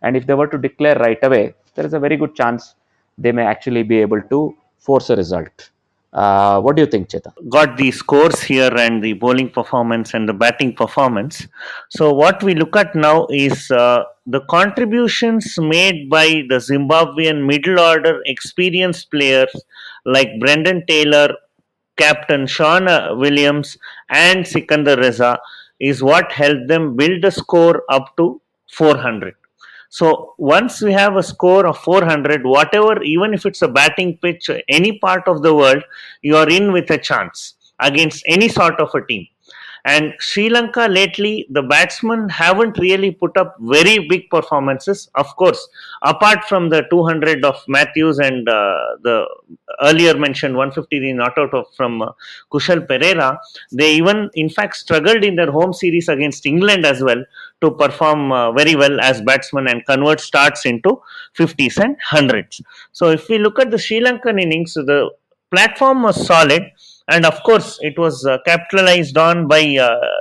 And if they were to declare right away, there is a very good chance they may actually be able to force a result. What do you think, Chetan? Got the scores here and the bowling performance and the batting performance. So what we look at now is the contributions made by the Zimbabwean middle order experienced players like Brendan Taylor, captain Sean Williams, and Sikandar Reza is what helped them build a score up to 400. So once we have a score of 400, whatever, even if it's a batting pitch, any part of the world, you are in with a chance against any sort of a team. And Sri Lanka lately, the batsmen haven't really put up very big performances. Of course, apart from the 200 of Matthews and the earlier mentioned 150 not out of from Kushal Pereira, they even in fact struggled in their home series against England as well to perform very well as batsmen and convert starts into 50s and 100s. So if we look at the Sri Lankan innings, the platform was solid, and of course it was capitalized on by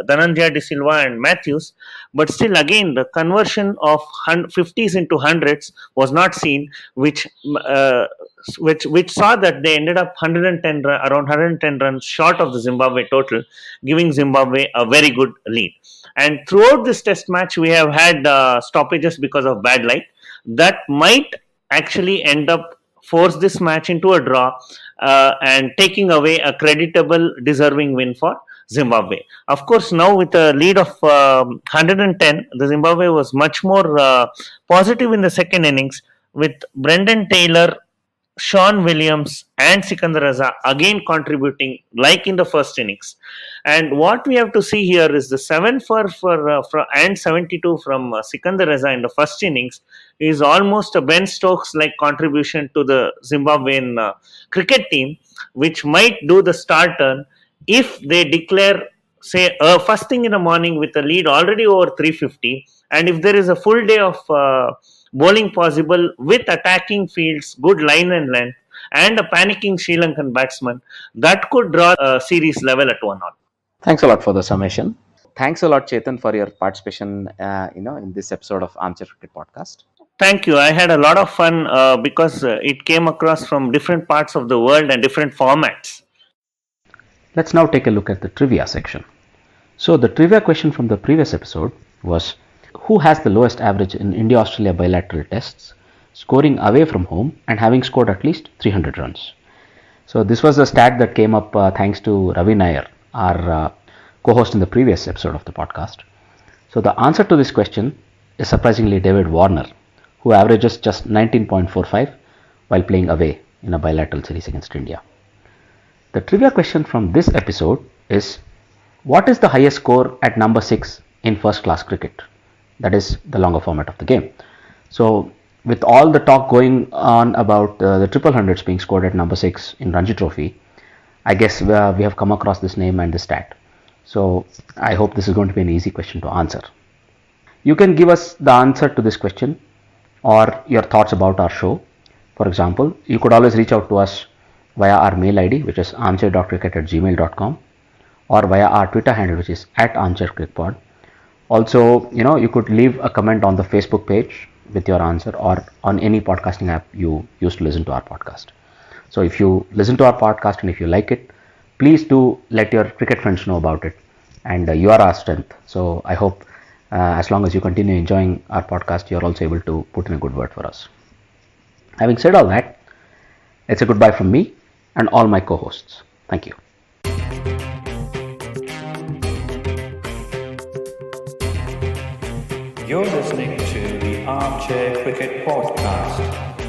Dhananjaya De Silva and Matthews, but still again the conversion of 50s into 100s was not seen, which saw that they ended up around 110 runs short of the Zimbabwe total, giving Zimbabwe a very good lead. And throughout this test match we have had stoppages because of bad light that might actually end up force this match into a draw, and taking away a creditable, deserving win for Zimbabwe. Of course, now with a lead of 110, the Zimbabwe was much more positive in the second innings, with Brendan Taylor, Sean Williams, and Sikandar Raza again contributing like in the first innings. And what we have to see here is the 7 for and 72 from Sikandar Raza in the first innings is almost a Ben Stokes like contribution to the Zimbabwean cricket team, which might do the start turn if they declare, say, first thing in the morning with a lead already over 350, and if there is a full day of bowling possible with attacking fields, good line and length, and a panicking Sri Lankan batsman, that could draw a series level at 1-1. Thanks a lot for the summation. Thanks a lot, Chetan, for your participation in this episode of Armchair Cricket Podcast. Thank you. I had a lot of fun because it came across from different parts of the world and different formats. Let's now take a look at the trivia section. So the trivia question from the previous episode was, who has the lowest average in India-Australia bilateral tests, scoring away from home and having scored at least 300 runs? So this was a stat that came up thanks to Ravi Nair, our co-host in the previous episode of the podcast. So the answer to this question is surprisingly David Warner, who averages just 19.45 while playing away in a bilateral series against India. The trivia question from this episode is, what is the highest score at number 6 in first class cricket? That is the longer format of the game. So with all the talk going on about the triple hundreds being scored at number 6 in Ranji Trophy, I guess we have come across this name and this stat. So I hope this is going to be an easy question to answer. You can give us the answer to this question or your thoughts about our show. For example, you could always reach out to us via our mail ID, which is armchair.cricket@gmail.com, or via our Twitter handle, which is @armchaircricketpod. Also, you could leave a comment on the Facebook page with your answer, or on any podcasting app you use to listen to our podcast. So if you listen to our podcast and if you like it, please do let your cricket friends know about it. And you are our strength. So I hope as long as you continue enjoying our podcast, you're also able to put in a good word for us. Having said all that, it's a goodbye from me and all my co-hosts. Thank you. You're listening to the Armchair Cricket Podcast.